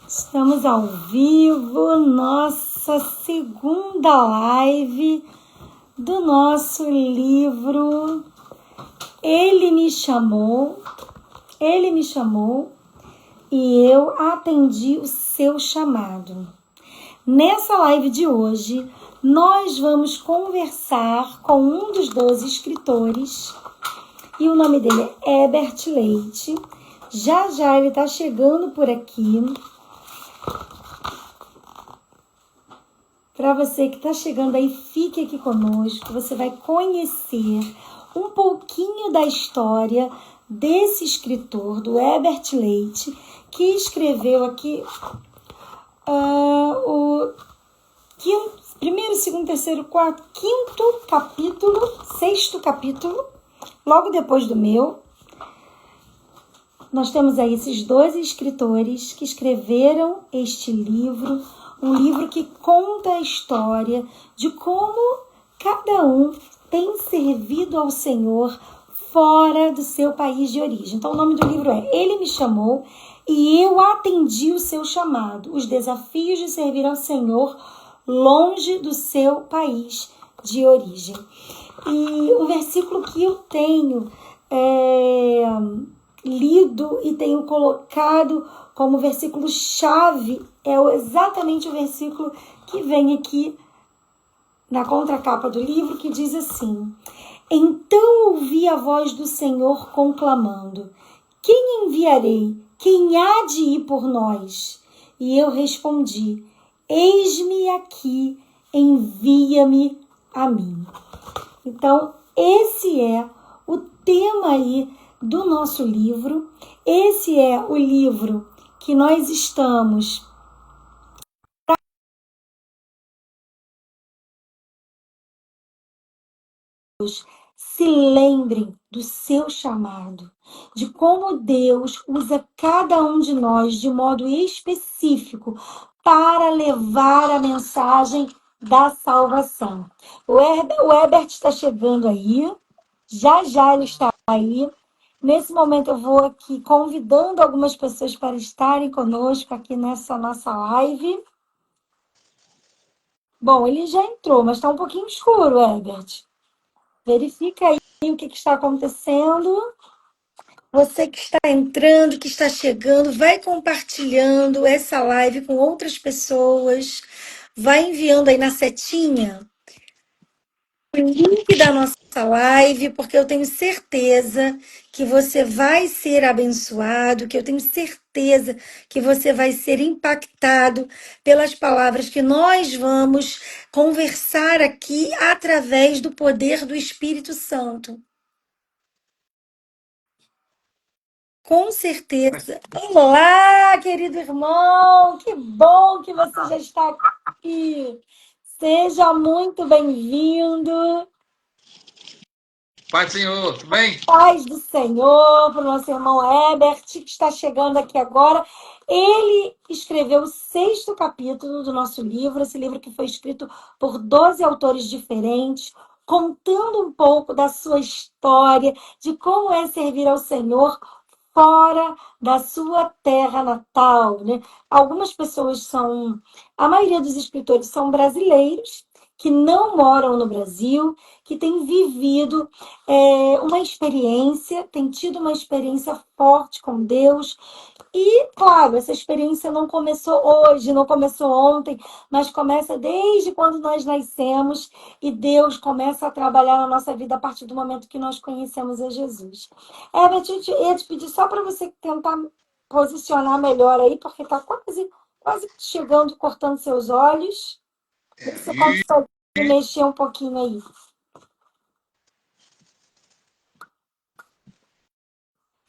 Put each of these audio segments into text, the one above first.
Estamos ao vivo, nossa segunda live do nosso livro Ele me chamou e eu atendi o seu chamado. Nessa live de hoje, nós vamos conversar com um dos 12 escritores e o nome dele é Herbert Leite. Já ele está chegando por aqui. Para você que está chegando aí, fique aqui conosco. Você vai conhecer um pouquinho da história desse escritor, do Herbert Leite, que escreveu aqui o primeiro, segundo, terceiro, quarto, quinto capítulo, sexto capítulo, logo depois do meu. Nós temos aí esses 12 escritores que escreveram este livro, um livro que conta a história de como cada um tem servido ao Senhor fora do seu país de origem. Então, o nome do livro é Ele me chamou e eu atendi o seu chamado, os desafios de servir ao Senhor longe do seu país de origem. E o versículo que eu tenho lido e tenho colocado como versículo-chave é exatamente o versículo que vem aqui na contracapa do livro, que diz assim: Então ouvi a voz do Senhor conclamando: Quem enviarei? Quem há de ir por nós? E eu respondi: Eis-me aqui, envia-me a mim. Então, esse é o tema aí do nosso livro. Esse é o livro que nós estamos se lembrem do seu chamado, de como Deus usa cada um de nós de modo específico para levar a mensagem da salvação. O Herbert está chegando aí, já ele está aí. Nesse momento eu vou aqui convidando algumas pessoas para estarem conosco aqui nessa nossa live. Bom, ele já entrou, mas está um pouquinho escuro, Herbert. Verifica aí o que está acontecendo. Você que está entrando, que está chegando, vai compartilhando essa live com outras pessoas. Vai enviando aí na setinha o link da nossa live, porque eu tenho certeza que você vai ser abençoado, que eu tenho certeza que você vai ser impactado pelas palavras que nós vamos conversar aqui através do poder do Espírito Santo. Com certeza. Olá, querido irmão, que bom que você já está aqui. Seja muito bem-vindo. Paz do Senhor, tudo bem? Paz do Senhor para o nosso irmão Herbert, que está chegando aqui agora. Ele escreveu o 6º capítulo do nosso livro, esse livro que foi escrito por 12 autores diferentes, contando um pouco da sua história, de como é servir ao Senhor fora da sua terra natal, né? Algumas pessoas a maioria dos escritores são brasileiros, que não moram no Brasil, que têm vivido uma experiência, tem tido uma experiência forte com Deus. E, claro, essa experiência não começou hoje, não começou ontem, mas começa desde quando nós nascemos e Deus começa a trabalhar na nossa vida a partir do momento que nós conhecemos a Jesus. Herbert, eu ia te pedir só para você tentar posicionar melhor aí, porque está quase chegando, cortando seus olhos. Você consegue mexer um pouquinho aí.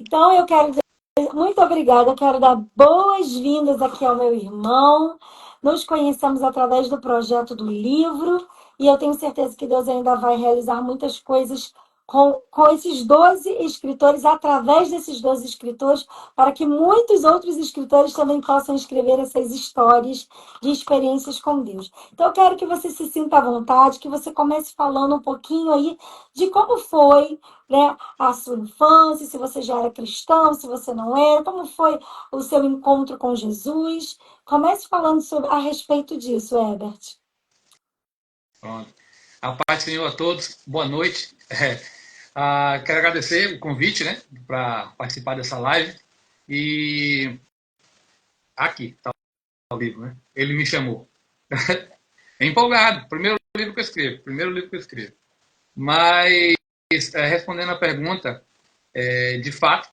Então, eu quero dizer muito obrigada, eu quero dar boas-vindas aqui ao meu irmão. Nos conhecemos através do projeto do livro e eu tenho certeza que Deus ainda vai realizar muitas coisas com esses 12 escritores, através desses 12 escritores, para que muitos outros escritores também possam escrever essas histórias de experiências com Deus. Então, eu quero que você se sinta à vontade, que você comece falando um pouquinho aí de como foi, né, a sua infância, se você já era cristão, se você não era, como foi o seu encontro com Jesus. Comece falando a respeito disso, Herbert. Pronto. A paz do Senhor a todos. Boa noite. Quero agradecer o convite, né, para participar dessa live. E aqui, está o livro, né? Ele me chamou. É empolgado. Primeiro livro que eu escrevo. Primeiro livro que eu escrevo. Mas, respondendo a pergunta, de fato,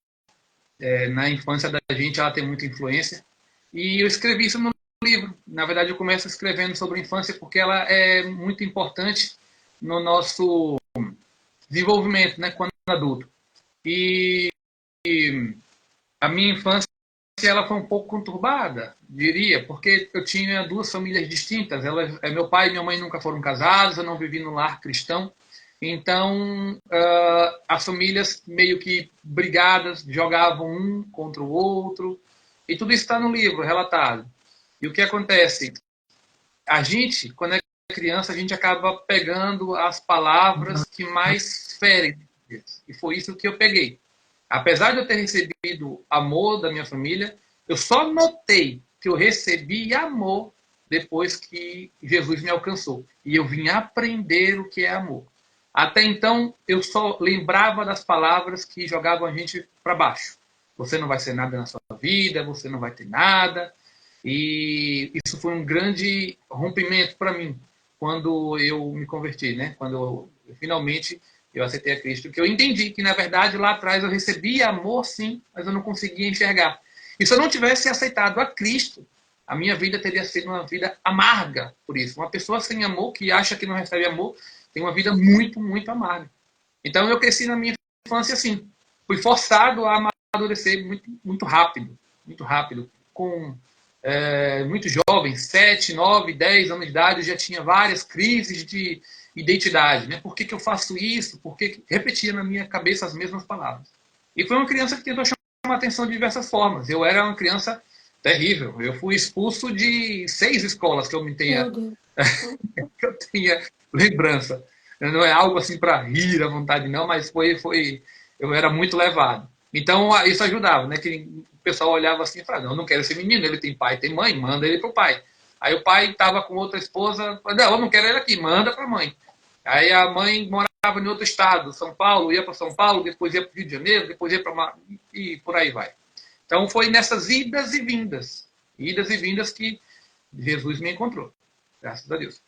na infância da gente ela tem muita influência. E eu escrevi isso no livro. Na verdade, eu começo escrevendo sobre a infância porque ela é muito importante no nosso desenvolvimento, né, quando adulto. E a minha infância ela foi um pouco conturbada, diria, porque eu tinha duas famílias distintas. Meu pai e minha mãe nunca foram casados, eu não vivi no lar cristão. Então, as famílias meio que brigadas, jogavam um contra o outro. E tudo isso está no livro, relatado. E o que acontece? A gente, quando é criança, a gente acaba pegando as palavras que mais ferem. E foi isso que eu peguei. Apesar de eu ter recebido amor da minha família, eu só notei que eu recebi amor depois que Jesus me alcançou. E eu vim aprender o que é amor. Até então, eu só lembrava das palavras que jogavam a gente para baixo. Você não vai ser nada na sua vida, você não vai ter nada. E isso foi um grande rompimento para mim quando eu me converti, né? Quando finalmente eu aceitei a Cristo, que eu entendi que, na verdade, lá atrás eu recebia amor, sim, mas eu não conseguia enxergar. E se eu não tivesse aceitado a Cristo, a minha vida teria sido uma vida amarga por isso. Uma pessoa sem amor, que acha que não recebe amor, tem uma vida muito, muito amarga. Então eu cresci na minha infância assim. Fui forçado a amadurecer muito, muito rápido, com muito jovem, 7, 9, 10 anos de idade, eu já tinha várias crises de identidade. Né? Por que eu faço isso? Por que repetia na minha cabeça as mesmas palavras? E foi uma criança que tentou chamar atenção de diversas formas. Eu era uma criança terrível. Eu fui expulso de 6 escolas que eu Meu Deus. que eu tenha lembrança. Não é algo assim para rir à vontade, não, mas eu era muito levado. Então, isso ajudava, né? Que o pessoal olhava assim e falava, não, eu não quero esse menino, ele tem pai, tem mãe, manda ele pro pai. Aí o pai estava com outra esposa, não, eu não quero ele aqui, manda para a mãe. Aí a mãe morava em outro estado, São Paulo, ia para São Paulo, depois ia para o Rio de Janeiro, depois ia para... e por aí vai. Então, foi nessas idas e vindas que Jesus me encontrou. Graças a Deus.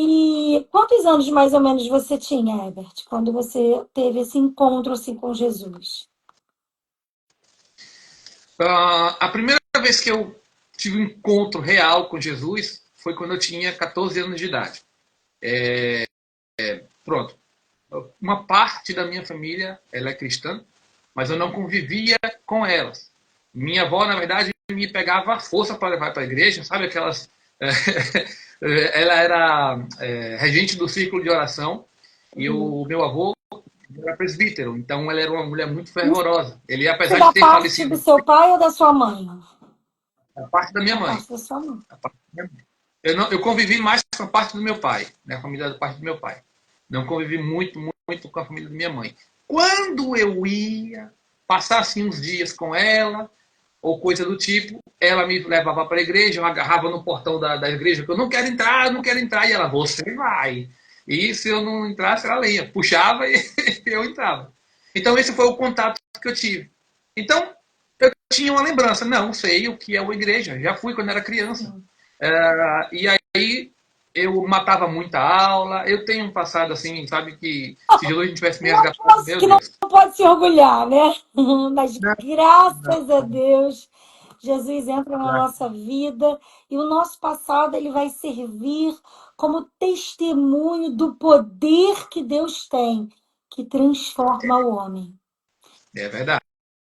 E quantos anos mais ou menos você tinha, Herbert, quando você teve esse encontro assim com Jesus? A primeira vez que eu tive um encontro real com Jesus foi quando eu tinha 14 anos de idade. Pronto. Uma parte da minha família ela é cristã, mas eu não convivia com elas. Minha avó, na verdade, me pegava à força para levar para a igreja, sabe aquelas... ela era regente do círculo de oração e o meu avô era presbítero, então ela era uma mulher muito fervorosa. Ele, Isso apesar de da ter parte do falecido, seu pai ou da sua mãe? a parte da minha Da mãe. parte da sua mãe. A parte da minha mãe. Eu convivi mais com a parte do meu pai, né? A família da parte do meu pai. Não convivi muito, muito com a família da minha mãe. Quando eu ia passar assim uns dias com ela, ou coisa do tipo, ela me levava para a igreja, eu agarrava no portão da igreja, que eu não quero entrar, eu não quero entrar, e ela, você vai. E se eu não entrasse, era lenha. Puxava e eu entrava. Então esse foi o contato que eu tive. Então, eu tinha uma lembrança, não sei o que é uma igreja, já fui quando era criança. Sim. E aí eu matava muita aula, eu tenho um passado assim, sabe, que se Jesus tivesse me resgatado, meu Que não Deus. pode se orgulhar, né? Mas Não, graças a não, Deus, Jesus entra na não, nossa vida e o nosso passado ele vai servir como testemunho do poder que Deus tem, que transforma o homem. é verdade.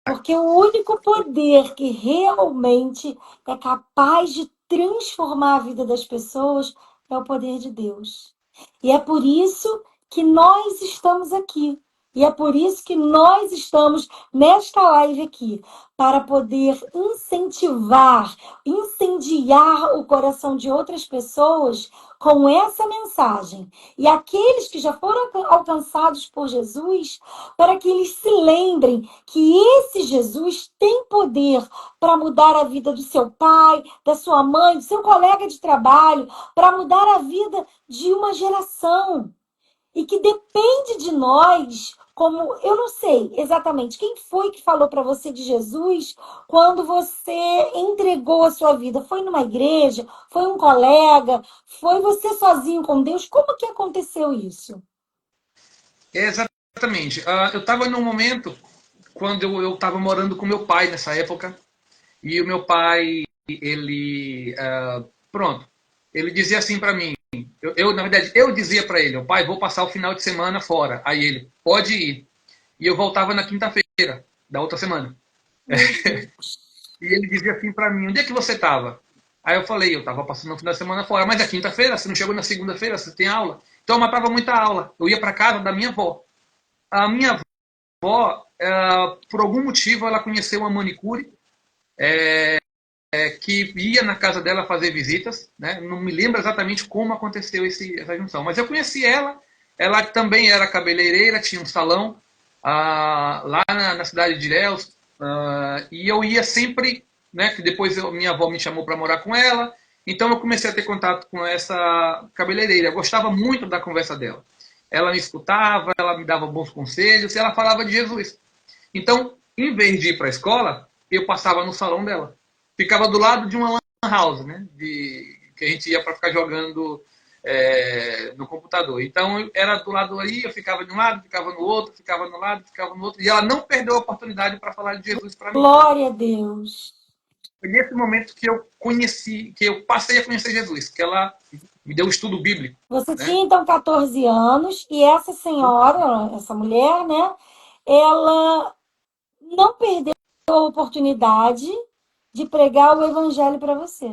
Porque o único poder que realmente é capaz de transformar a vida das pessoas é o poder de Deus. E é por isso que nós estamos aqui. E é por isso que nós estamos nesta live aqui, para poder incentivar, incendiar o coração de outras pessoas com essa mensagem. E aqueles que já foram alcançados por Jesus, para que eles se lembrem que esse Jesus tem poder para mudar a vida do seu pai, da sua mãe, do seu colega de trabalho, para mudar a vida de uma geração. E que depende de nós, como eu não sei exatamente quem foi que falou para você de Jesus quando você entregou a sua vida. Foi numa igreja? Foi um colega? Foi você sozinho com Deus? Como que aconteceu isso? Exatamente. Eu estava num momento quando eu estava morando com meu pai nessa época, e o meu pai, ele, pronto, ele dizia assim para mim, na verdade, eu dizia para ele, pai, vou passar o final de semana fora. Aí ele, pode ir. E eu voltava na quinta-feira da outra semana. E ele dizia assim para mim, onde é que você estava? Aí eu falei, eu estava passando o final de semana fora, mas é quinta-feira, você não chegou na segunda-feira, você tem aula? Então eu matava muita aula. Eu ia para casa da minha avó. A minha avó, por algum motivo, ela conheceu uma manicure que ia na casa dela fazer visitas, né? Não me lembro exatamente como aconteceu essa junção, mas eu conheci ela. Ela também era cabeleireira, tinha um salão lá na cidade de Ilhéus, e eu ia sempre, né? Que depois minha avó me chamou para morar com ela, então eu comecei a ter contato com essa cabeleireira. Eu gostava muito da conversa dela. Ela me escutava, ela me dava bons conselhos, e ela falava de Jesus. Então, em vez de ir para a escola, eu passava no salão dela. Ficava do lado de uma lan house, né? Que a gente ia para ficar jogando no computador. Então, era do lado ali, eu ficava de um lado, ficava no outro, ficava no lado, ficava no outro. E ela não perdeu a oportunidade para falar de Jesus para mim. Glória a Deus. Foi nesse momento que eu conheci, que eu passei a conhecer Jesus, que ela me deu um estudo bíblico. Você Né? tinha então 14 anos e essa senhora, essa mulher, né? Ela não perdeu a oportunidade de pregar o evangelho para você.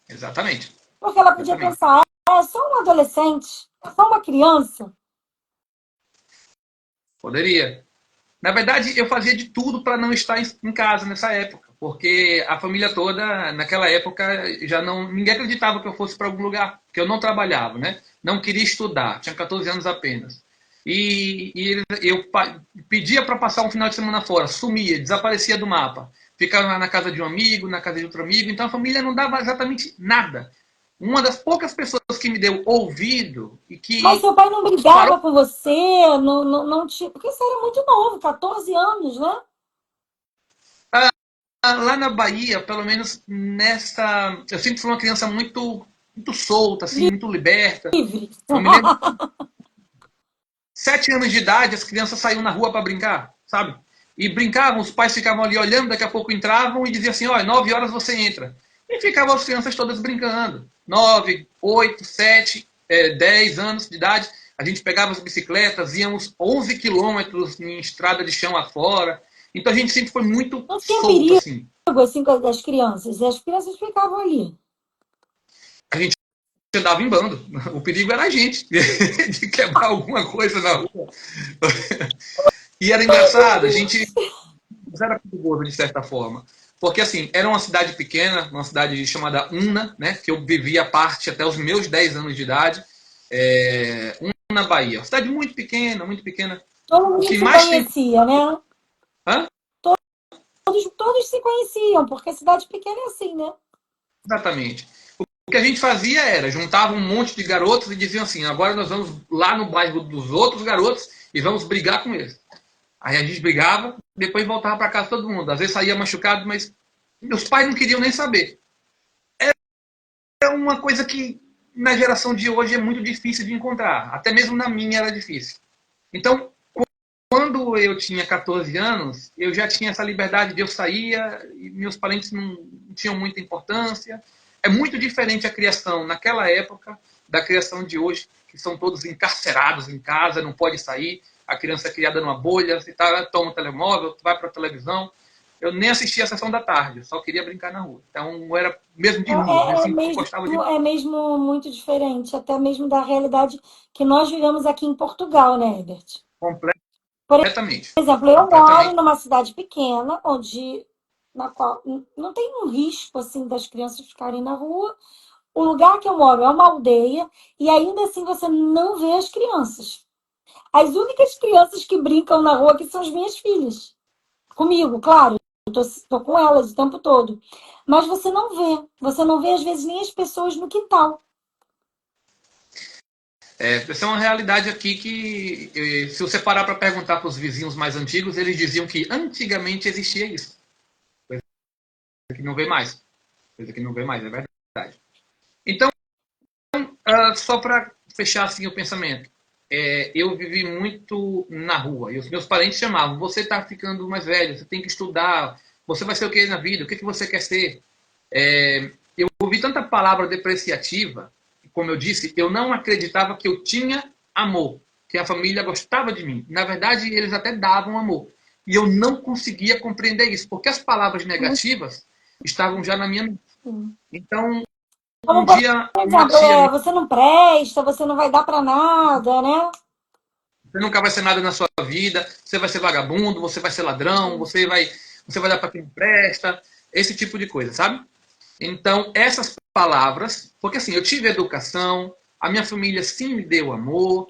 Exatamente. Porque ela podia Exatamente. pensar, é só um adolescente, é só uma criança. Poderia. Na verdade, eu fazia de tudo para não estar em casa nessa época, porque a família toda, naquela época, já não. Ninguém acreditava que eu fosse para algum lugar, que eu não trabalhava, né? Não queria estudar, tinha 14 anos apenas. E eu pedia para passar um final de semana fora, sumia, desaparecia do mapa. Ficava na casa de um amigo, na casa de outro amigo, então a família não dava exatamente nada. Uma das poucas pessoas que me deu ouvido e Mas que seu pai não parou. brigava com você, não tinha. Porque você era muito novo, 14 anos, né? Lá na Bahia, pelo menos nessa. Eu sempre fui uma criança muito solta, assim, muito liberta. Livre. Eu me lembro, 7 anos de idade, as crianças saíam na rua para brincar, sabe? E brincavam, os pais ficavam ali olhando, daqui a pouco entravam e diziam assim: olha, 9 horas você entra. E ficavam as crianças todas brincando. 9, 8, 7, 10 anos de idade. A gente pegava as bicicletas, íamos 11 quilômetros em estrada de chão afora. Então a gente sempre foi muito Não tinha solto, perigo, assim. assim, das crianças. As crianças ficavam ali. A gente andava em bando. O perigo era a gente, de quebrar alguma coisa na rua. E era Ai, meu engraçado, a gente Deus. era perigoso de certa forma. Porque, assim, era uma cidade pequena, uma cidade chamada Una, né? Que eu vivia parte até os meus 10 anos de idade. Una, Bahia. Uma cidade muito pequena, muito pequena. Todo O mundo que se mais tem. conhecia, né? Hã? Todos se conheciam, porque cidade pequena é assim, né? Exatamente. O que a gente fazia era, juntava um monte de garotos e diziam assim, agora nós vamos lá no bairro dos outros garotos e vamos brigar com eles. Aí a gente brigava, depois voltava para casa todo mundo. Às vezes saía machucado, mas meus pais não queriam nem saber. É uma coisa que na geração de hoje é muito difícil de encontrar. Até mesmo na minha era difícil. Então, quando eu tinha 14 anos, eu já tinha essa liberdade de eu saía e meus parentes não tinham muita importância. É muito diferente a criação naquela época da criação de hoje, que são todos encarcerados em casa, não pode sair. A criança é criada numa bolha, você tá, toma um telemóvel, vai para a televisão. eu nem assistia a sessão da tarde, eu só queria brincar na rua. Então, eu era mesmo de É, rua, né? é Assim, mesmo, gostava de... é mesmo muito diferente, até mesmo da realidade que nós vivemos aqui em Portugal, né, Herbert? Por Completamente. exemplo, eu moro Completamente. numa cidade pequena, onde na qual não tem um risco assim das crianças ficarem na rua. O lugar que eu moro é uma aldeia e ainda assim você não vê as crianças. As únicas crianças que brincam na rua aqui são as minhas filhas. Comigo, claro. Tô com elas o tempo todo. Mas você não vê. Você não vê, às vezes, nem as pessoas no quintal. Essa é uma realidade aqui que, se você parar para perguntar para os vizinhos mais antigos, eles diziam que antigamente existia isso. Coisa que não vê mais. Coisa que não vê mais, é verdade. Então, só para fechar assim o pensamento, eu vivi muito na rua. E os meus parentes chamavam: você está ficando mais velho, você tem que estudar, você vai ser o que na vida, o que você quer ser? Eu ouvi tanta palavra depreciativa, como eu disse, eu não acreditava que eu tinha amor, que a família gostava de mim. Na verdade, eles até davam amor. E eu não conseguia compreender isso, porque as palavras negativas estavam já na minha mente. Então, um Como, por dia, uma exemplo, tia minha: você não presta, você não vai dar para nada, né? você nunca vai ser nada na sua vida, você vai ser vagabundo, você vai ser ladrão, você vai dar para quem não presta, esse tipo de coisa, sabe? Então, essas palavras, porque assim, eu tive educação, a minha família sim me deu amor,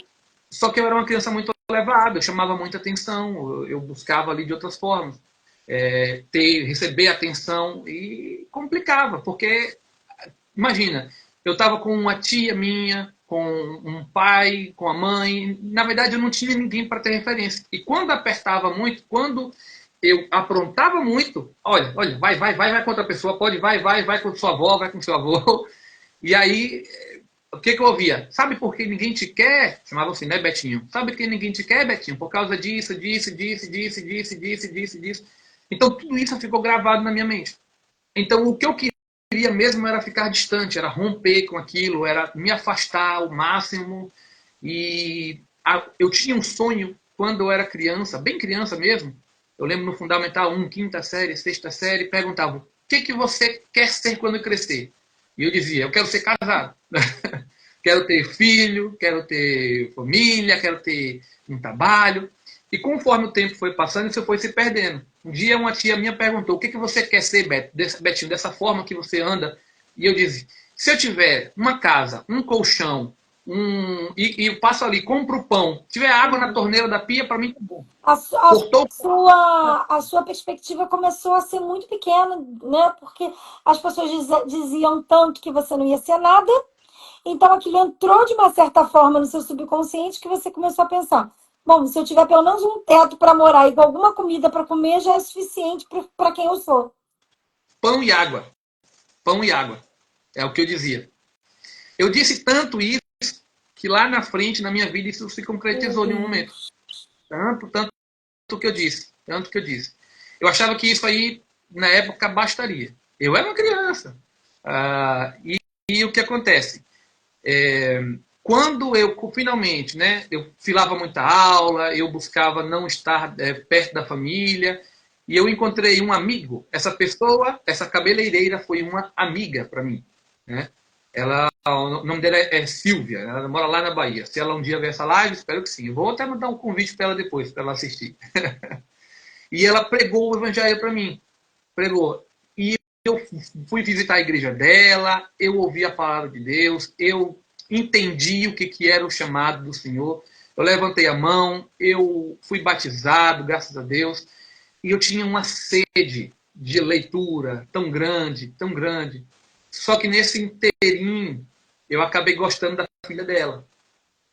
só que eu era uma criança muito elevada, eu chamava muita atenção, eu buscava ali de outras formas, receber atenção e complicava, porque imagina, eu estava com uma tia minha, com um pai, com a mãe. Na verdade, eu não tinha ninguém para ter referência. E quando apertava muito, quando eu aprontava muito, olha, vai com outra pessoa, pode, vai com sua avó, vai com seu avô. E aí, o que eu ouvia? Sabe por que ninguém te quer? Chamava assim, né, Betinho? Sabe por que ninguém te quer, Betinho? Por causa disso. Então, tudo isso ficou gravado na minha mente. Então, o que eu queria mesmo era ficar distante, era romper com aquilo, era me afastar ao máximo. E eu tinha um sonho quando eu era criança, bem criança mesmo. Eu lembro no Fundamental 1, quinta série, sexta série, perguntavam: o que você quer ser quando crescer? E eu dizia: eu quero ser casado. Quero ter filho, quero ter família, quero ter um trabalho. E conforme o tempo foi passando, isso foi se perdendo. Um dia uma tia minha perguntou: o que você quer ser, Betinho, dessa forma que você anda? E eu disse: se eu tiver uma casa, um colchão, e eu passo ali, compro o pão, tiver água na torneira da pia, para mim tá bom. A, Cortou? a sua perspectiva começou a ser muito pequena, né? Porque as pessoas diziam tanto que você não ia ser nada. Então aquilo entrou de uma certa forma no seu subconsciente que você começou a pensar: bom, se eu tiver pelo menos um teto para morar e com alguma comida para comer, já é suficiente para quem eu sou. Pão e água. Pão e água. É o que eu dizia. Eu disse tanto isso que lá na frente, na minha vida, isso se Meu concretizou em um momento. Deus. Tanto que eu disse. Tanto que eu disse. Eu achava que isso aí, na época, bastaria. Eu era uma criança. E o que acontece? Quando eu finalmente, né, eu filava muita aula, eu buscava não estar perto da família, e eu encontrei um amigo. Essa pessoa, essa cabeleireira, foi uma amiga para mim. Né? O nome dela é Silvia, ela mora lá na Bahia. Se ela um dia ver essa live, espero que sim. Eu vou até mandar um convite para ela depois, para ela assistir. E ela pregou o evangelho para mim. Pregou. E eu fui visitar a igreja dela, eu ouvi a palavra de Deus, eu entendi o que era o chamado do Senhor. Eu levantei a mão, eu fui batizado, graças a Deus. E eu tinha uma sede de leitura tão grande, tão grande. Só que nesse inteirinho, eu acabei gostando da filha dela.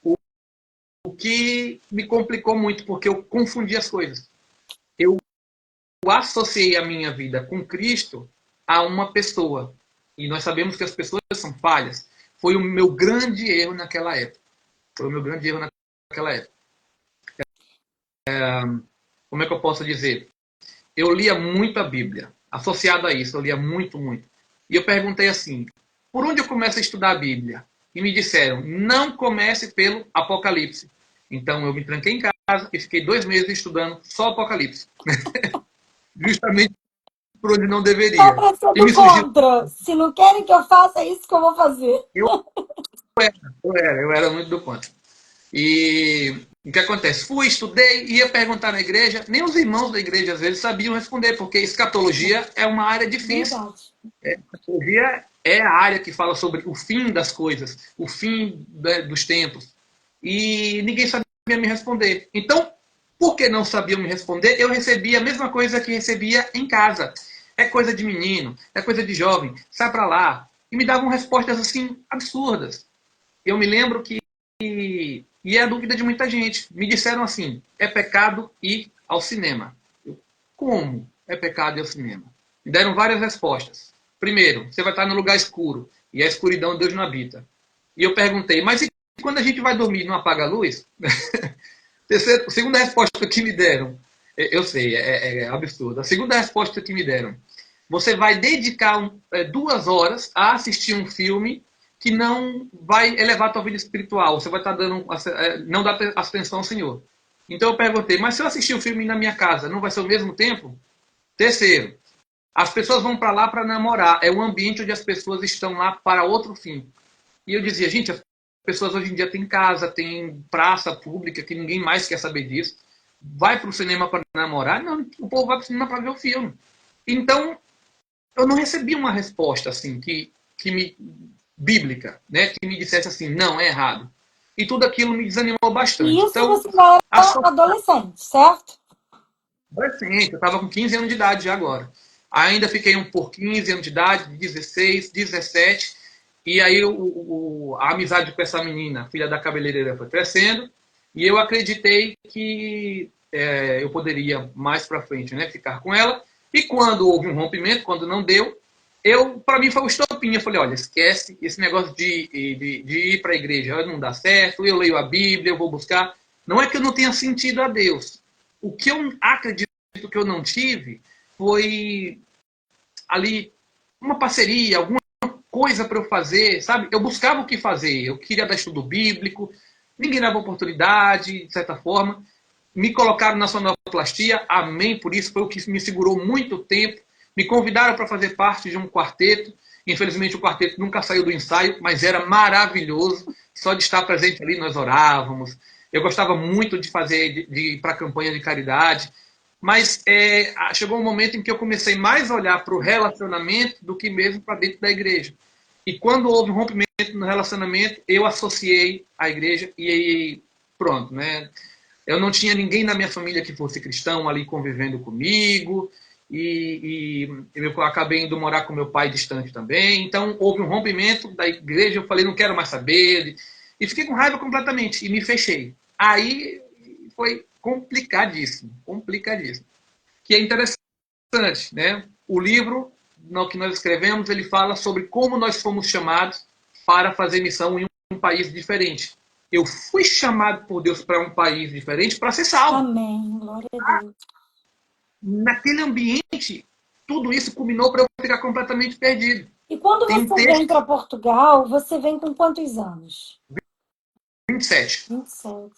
O que me complicou muito, porque eu confundi as coisas. Eu associei a minha vida com Cristo a uma pessoa. E nós sabemos que as pessoas são falhas. Foi o meu grande erro naquela época. Foi o meu grande erro naquela época. Como é que eu posso dizer? Eu lia muito a Bíblia. Associado a isso, eu lia muito, muito. E eu perguntei assim: por onde eu começo a estudar a Bíblia? E me disseram: não comece pelo Apocalipse. Então eu me tranquei em casa e fiquei 2 meses estudando só Apocalipse. Justamente por onde não Tá deveria. E parecendo me surgiu, contra. Se não querem que eu faça, é isso que eu vou fazer. eu eu era muito do contra. E o que acontece? Fui, estudei, ia perguntar na igreja, nem os irmãos da igreja às vezes sabiam responder, porque escatologia é uma área difícil. Verdade. Escatologia é a área que fala sobre o fim das coisas, o fim dos tempos. E ninguém sabia me responder. Então, porque não sabiam me responder, eu recebia a mesma coisa que recebia em casa. É coisa de menino, é coisa de jovem, sai pra lá. E me davam respostas assim absurdas. Eu me lembro que, e é a dúvida de muita gente, me disseram assim: é pecado ir ao cinema. Eu, como é pecado ir ao cinema? Me deram várias respostas. Primeiro, você vai estar no lugar escuro, e a escuridão Deus não habita. E eu perguntei, mas e quando a gente vai dormir, não apaga a luz? Terceiro, segunda resposta que me deram, eu sei, é absurdo. A segunda resposta que me deram, você vai dedicar 2 horas a assistir um filme que não vai elevar a tua vida espiritual. Você vai estar dando, não dá atenção ao Senhor. Então eu perguntei, mas se eu assistir o filme na minha casa, não vai ser o mesmo tempo? Terceiro, as pessoas vão para lá para namorar. É um ambiente onde as pessoas estão lá para outro fim. E eu dizia, gente, as pessoas hoje em dia têm casa, tem praça pública, que ninguém mais quer saber disso. Vai para o cinema para namorar? Não, o povo vai para o cinema para ver o filme. Então, eu não recebi uma resposta assim que me bíblica, né, que me dissesse assim, não, é errado. E tudo aquilo me desanimou E bastante. isso Então, você já a era adolescente, certo? adolescente, eu estava com 15 anos de idade já agora. Ainda fiquei por 15 anos de idade, 16, 17, e aí a amizade com essa menina, filha da cabeleireira, foi crescendo, e eu acreditei que eu poderia mais para frente, né, ficar com ela. E quando houve um rompimento, quando não deu, para mim foi um estopim. Eu falei, olha, esquece esse negócio de ir para a igreja, não dá certo, eu leio a Bíblia, eu vou buscar. Não é que eu não tenha sentido a Deus. O que eu acredito que eu não tive foi ali uma parceria, alguma coisa para eu fazer, sabe? Eu buscava o que fazer, eu queria dar estudo bíblico, ninguém dava oportunidade, de certa forma. Me colocaram na sonoplastia, amém, por isso foi o que me segurou muito tempo. Me convidaram para fazer parte de um quarteto. Infelizmente o quarteto nunca saiu do ensaio, mas era maravilhoso. Só de estar presente ali nós orávamos. Eu gostava muito de fazer, de ir para a campanha de caridade. Mas chegou um momento em que eu comecei mais a olhar para o relacionamento do que mesmo para dentro da igreja. E quando houve um rompimento no relacionamento, eu associei a igreja e aí pronto, né? Eu não tinha ninguém na minha família que fosse cristão ali convivendo comigo. E eu acabei indo morar com meu pai distante também. Então houve um rompimento da igreja. Eu falei, não quero mais saber. E fiquei com raiva completamente. E me fechei. Aí foi complicadíssimo. Complicadíssimo. Que é interessante, né? O livro no que nós escrevemos, ele fala sobre como nós fomos chamados para fazer missão em um país diferente. Eu fui chamado por Deus para um país diferente para ser salvo. Amém. Glória a Deus. Naquele ambiente, tudo isso culminou para eu ficar completamente perdido. E quando Tem um você vem texto, para Portugal, você vem com quantos anos? 27. 27.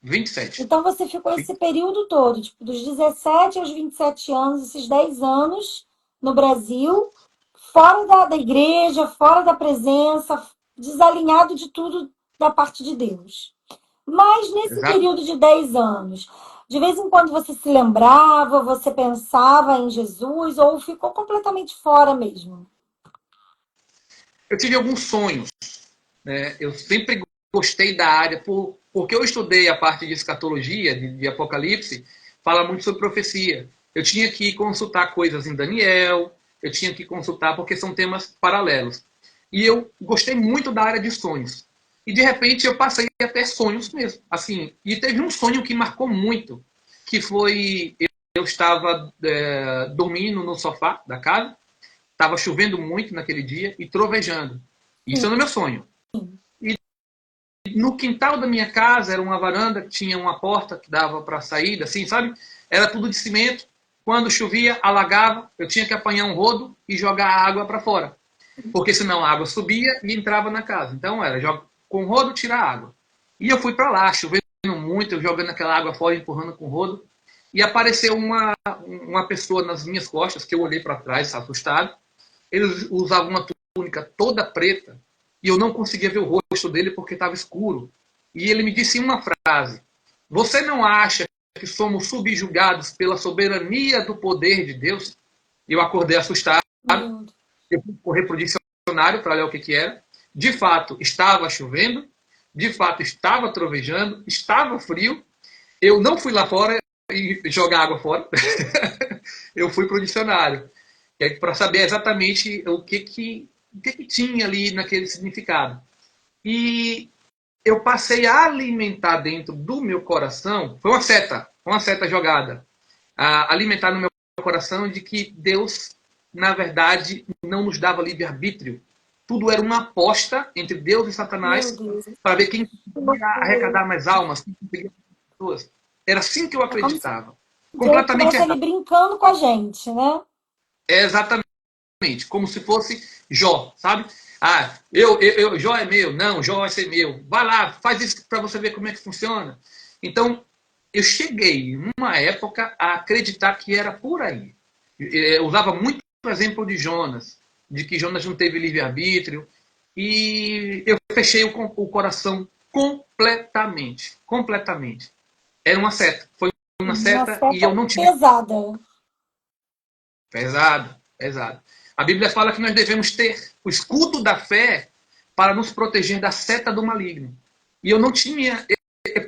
27. Então você ficou esse período todo, tipo, dos 17 aos 27 anos, esses 10 anos no Brasil, fora da igreja, fora da presença, desalinhado de tudo da parte de Deus. Mas nesse Exato. período de 10 anos, de vez em quando você se lembrava, você pensava em Jesus ou ficou completamente fora mesmo? Eu tive alguns sonhos. Né? Eu sempre gostei da área, porque eu estudei a parte de escatologia, de Apocalipse, fala muito sobre profecia. Eu tinha que consultar coisas em Daniel, eu tinha que consultar, porque são temas paralelos. E eu gostei muito da área de sonhos. E de repente eu passei a ter sonhos mesmo. Assim, e teve um sonho que marcou muito, que foi eu estava dormindo no sofá da casa, estava chovendo muito naquele dia e trovejando. Isso é no meu sonho. E no quintal da minha casa era uma varanda que tinha uma porta que dava para saída, assim, sabe? Era tudo de cimento. Quando chovia, alagava, eu tinha que apanhar um rodo e jogar a água para fora. Porque senão a água subia e entrava na casa. Então era, joga com o rodo, tira a água. E eu fui para lá, chovendo muito, eu jogando aquela água fora, empurrando com o rodo. e apareceu uma pessoa nas minhas costas, que eu olhei para trás, assustado. Ele usava uma túnica toda preta e eu não conseguia ver o rosto dele porque estava escuro. E ele me disse uma frase: Você não acha que somos subjugados pela soberania do poder de Deus? Eu acordei assustado, Meu Deus. eu fui correr para o dicionário para ler o que era. De fato, estava chovendo, de fato, estava trovejando, estava frio. Eu não fui lá fora e jogar água fora. Eu fui para o dicionário para saber exatamente o que tinha ali naquele significado. E eu passei a alimentar dentro do meu coração, foi uma seta jogada, a alimentar no meu coração de que Deus, na verdade, não nos dava livre-arbítrio. Tudo era uma aposta entre Deus e Meu Satanás Deus. para ver quem Que conseguia loucura. arrecadar mais almas, quem conseguia mais pessoas. Era assim que eu É como se acreditava. Deus Completamente estivesse ali errado. brincando com a gente, né? É exatamente como se fosse Jó, sabe? Jó é meu, não, Jó vai ser meu. Vai lá, faz isso para você ver como é que funciona. Então, eu cheguei, numa época, a acreditar que era por aí. Eu usava muito o exemplo de Jonas, de que Jonas não teve livre-arbítrio, e eu fechei o coração completamente, completamente. Era uma seta, foi uma Uma seta e eu seta não tive. pesada. Pesado, pesado. A Bíblia fala que nós devemos ter o escudo da fé para nos proteger da seta do maligno. E eu não tinha.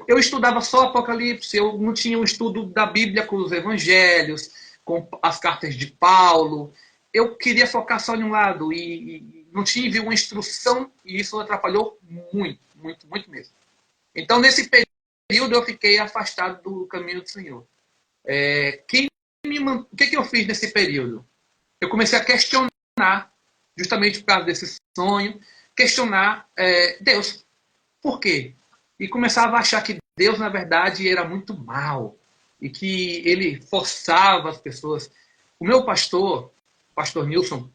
Eu estudava só Apocalipse, eu não tinha um estudo da Bíblia com os evangelhos, com as cartas de Paulo. Eu queria focar só em um lado e não tive uma instrução e isso atrapalhou muito, muito, muito mesmo. Então, nesse período, eu fiquei afastado do caminho do Senhor. O que eu fiz nesse período? Eu comecei a questionar, justamente por causa desse sonho, questionar Deus. Por quê? E começava a achar que Deus, na verdade, era muito mal e que ele forçava as pessoas. O meu pastor, pastor Nilson,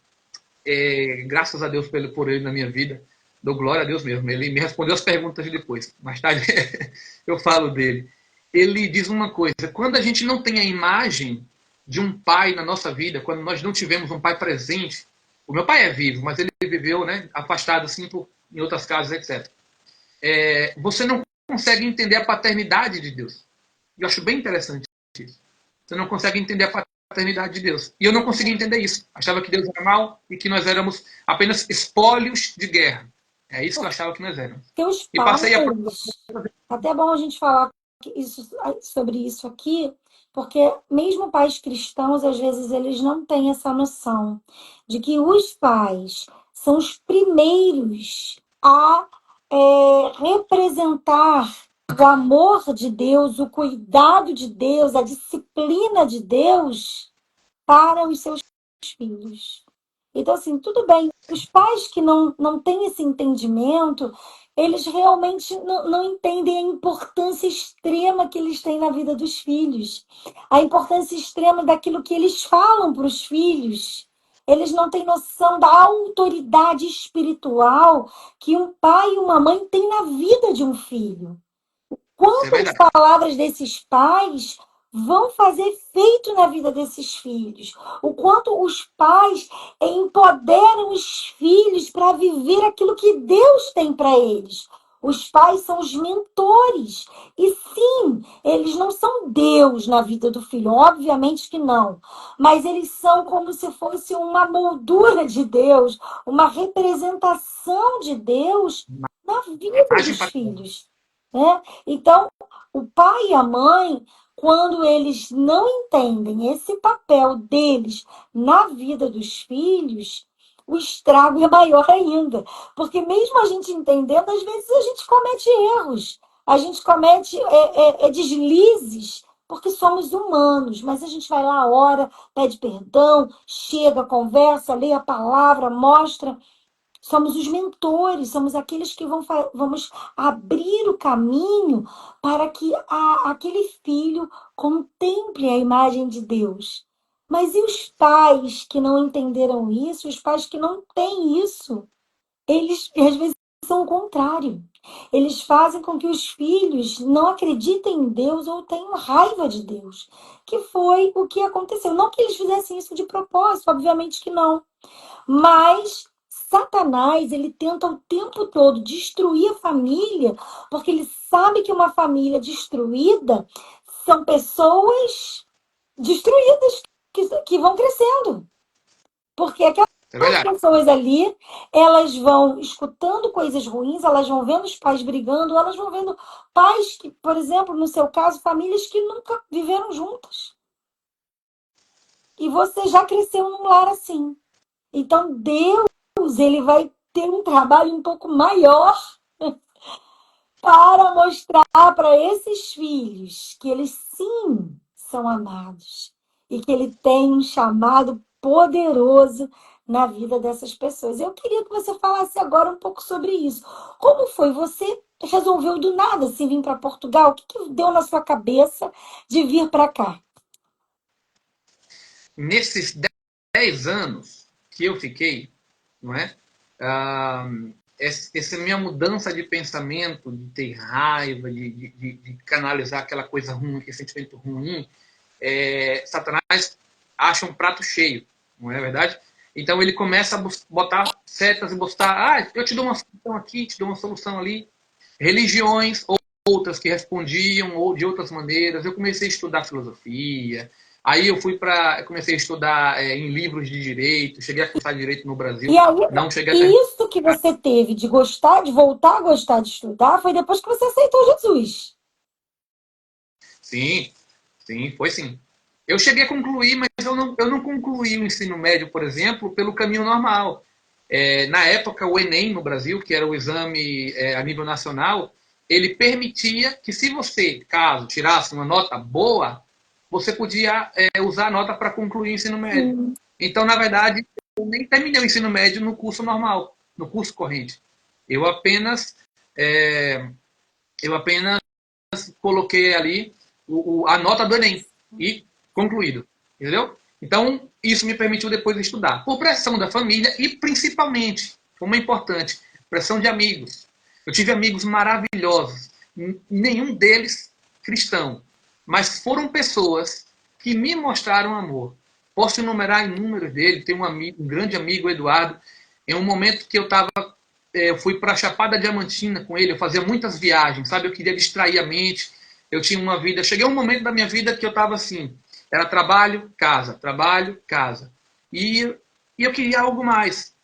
graças a Deus por ele na minha vida, dou glória a Deus mesmo. Ele me respondeu as perguntas depois. Mais tarde eu falo dele. Ele diz uma coisa: quando a gente não tem a imagem de um pai na nossa vida, quando nós não tivemos um pai presente, o meu pai é vivo, mas ele viveu, né, afastado assim em outras casas, etc. Você não consegue entender a paternidade de Deus. Eu acho bem interessante isso. Você não consegue entender a paternidade de Deus. E eu não conseguia entender isso. Achava que Deus era mal e que nós éramos apenas espólios de guerra. É isso que eu achava que nós éramos. Porque os E passei a. pais, até é bom a gente falar sobre isso aqui, porque mesmo pais cristãos, às vezes, eles não têm essa noção de que os pais são os primeiros a representar o amor de Deus, o cuidado de Deus, a disciplina de Deus para os seus filhos. Então, assim, tudo bem. Os pais que não têm esse entendimento, eles realmente não entendem a importância extrema que eles têm na vida dos filhos, a importância extrema daquilo que eles falam para os filhos. Eles não têm noção da autoridade espiritual que um pai e uma mãe têm na vida de um filho. Isso é Quantas verdade. palavras desses pais vão fazer efeito na vida desses filhos? O quanto os pais empoderam os filhos para viver aquilo que Deus tem para eles. Os pais são os mentores. E sim, eles não são Deus na vida do filho, obviamente que não. Mas eles são como se fosse uma moldura de Deus, uma representação de Deus na vida Imagem dos para. filhos. Né? Então, o pai e a mãe, quando eles não entendem esse papel deles na vida dos filhos, o estrago é maior ainda. Porque mesmo a gente entendendo, às vezes a gente comete erros, a gente comete deslizes, porque somos humanos, mas a gente vai lá, ora, pede perdão, chega, conversa, lê a palavra, mostra. Somos os mentores, somos aqueles que vamos abrir o caminho para que aquele filho contemple a imagem de Deus. Mas e os pais que não entenderam isso, os pais que não têm isso? Eles, às vezes, são o contrário. Eles fazem com que os filhos não acreditem em Deus ou tenham raiva de Deus, que foi o que aconteceu. Não que eles fizessem isso de propósito, obviamente que não. Mas Satanás, ele tenta o tempo todo destruir a família, porque ele sabe que uma família destruída são pessoas destruídas que vão crescendo. Porque aquelas É verdade. pessoas ali, elas vão escutando coisas ruins, elas vão vendo os pais brigando, elas vão vendo pais que, por exemplo, no seu caso, famílias que nunca viveram juntas. E você já cresceu num lar assim. Então, Deus, ele vai ter um trabalho um pouco maior para mostrar para esses filhos que eles sim são amados e que ele tem um chamado poderoso na vida dessas pessoas. Eu queria que você falasse agora um pouco sobre isso. Como foi? Você resolveu do nada assim vir para Portugal? O que, que deu na sua cabeça de vir para cá? Nesses 10 anos que eu fiquei, não é? Ah, essa minha mudança de pensamento, de ter raiva, de canalizar aquela coisa ruim, aquele sentimento ruim, Satanás acha um prato cheio, não é verdade? Então ele começa a botar setas e botar, eu te dou uma solução aqui, te dou uma solução ali. Religiões, outras que respondiam ou de outras maneiras. Eu comecei a estudar filosofia. Aí eu comecei a estudar em livros de direito. Cheguei a cursar direito no E Brasil. aí, Não cheguei a terminar. isso que você teve de gostar, de voltar a gostar de estudar, foi depois que você aceitou Jesus. Sim, sim, foi sim. Eu cheguei a concluir, mas eu não concluí o ensino médio, por exemplo, pelo caminho normal. Na época, o Enem no Brasil, que era o exame a nível nacional, ele permitia que se você, caso tirasse uma nota boa, você podia usar a nota para concluir o ensino médio. Sim. Então, na verdade, eu nem terminei o ensino médio no curso normal, no curso corrente. Eu apenas, é, eu apenas coloquei ali a nota do Enem e concluído, entendeu? Então, isso me permitiu depois estudar. Por pressão da família e, principalmente, como é importante, pressão de amigos. Eu tive amigos maravilhosos, nenhum deles cristão, mas foram pessoas que me mostraram amor. Posso enumerar inúmeros deles. Tem um grande amigo, Eduardo. Em um momento que eu fui para a Chapada Diamantina com ele, eu fazia muitas viagens, sabe? Eu queria distrair a mente. Eu tinha uma vida. Cheguei a um momento da minha vida que eu estava assim: era trabalho, casa, trabalho, casa. E eu queria algo mais.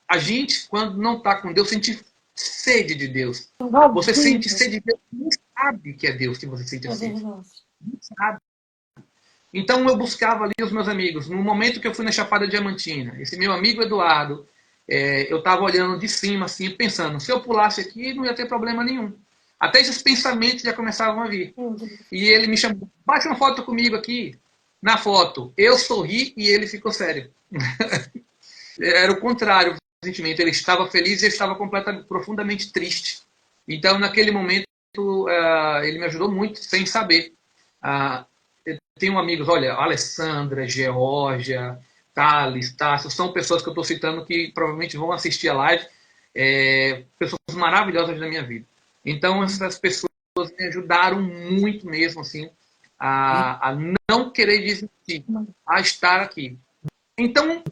A gente, quando não está com Deus, sente sede de Deus. Você sente Envolvido. sede de Deus, não sabe que é Deus que você sente a É sede. verdade. Não sabe. Então eu buscava ali os meus amigos. No momento que eu fui na Chapada Diamantina, esse meu amigo Eduardo, eu estava olhando de cima, assim, pensando: se eu pulasse aqui, não ia ter problema nenhum. Até esses pensamentos já começavam a vir. Meu Deus. E ele me chamou: bate uma foto comigo aqui. Na foto, eu sorri e ele ficou sério. Era o contrário do sentimento. Ele estava feliz e eu estava profundamente triste. Então, naquele momento, ele me ajudou muito, sem saber. Uh, eu tenho amigos, olha, Alessandra, Geórgia, Thales, Tássio, são pessoas que eu estou citando que provavelmente vão assistir a live, pessoas maravilhosas da minha vida. Então, essas pessoas me ajudaram muito mesmo, assim, a não querer desistir, a estar aqui. Então,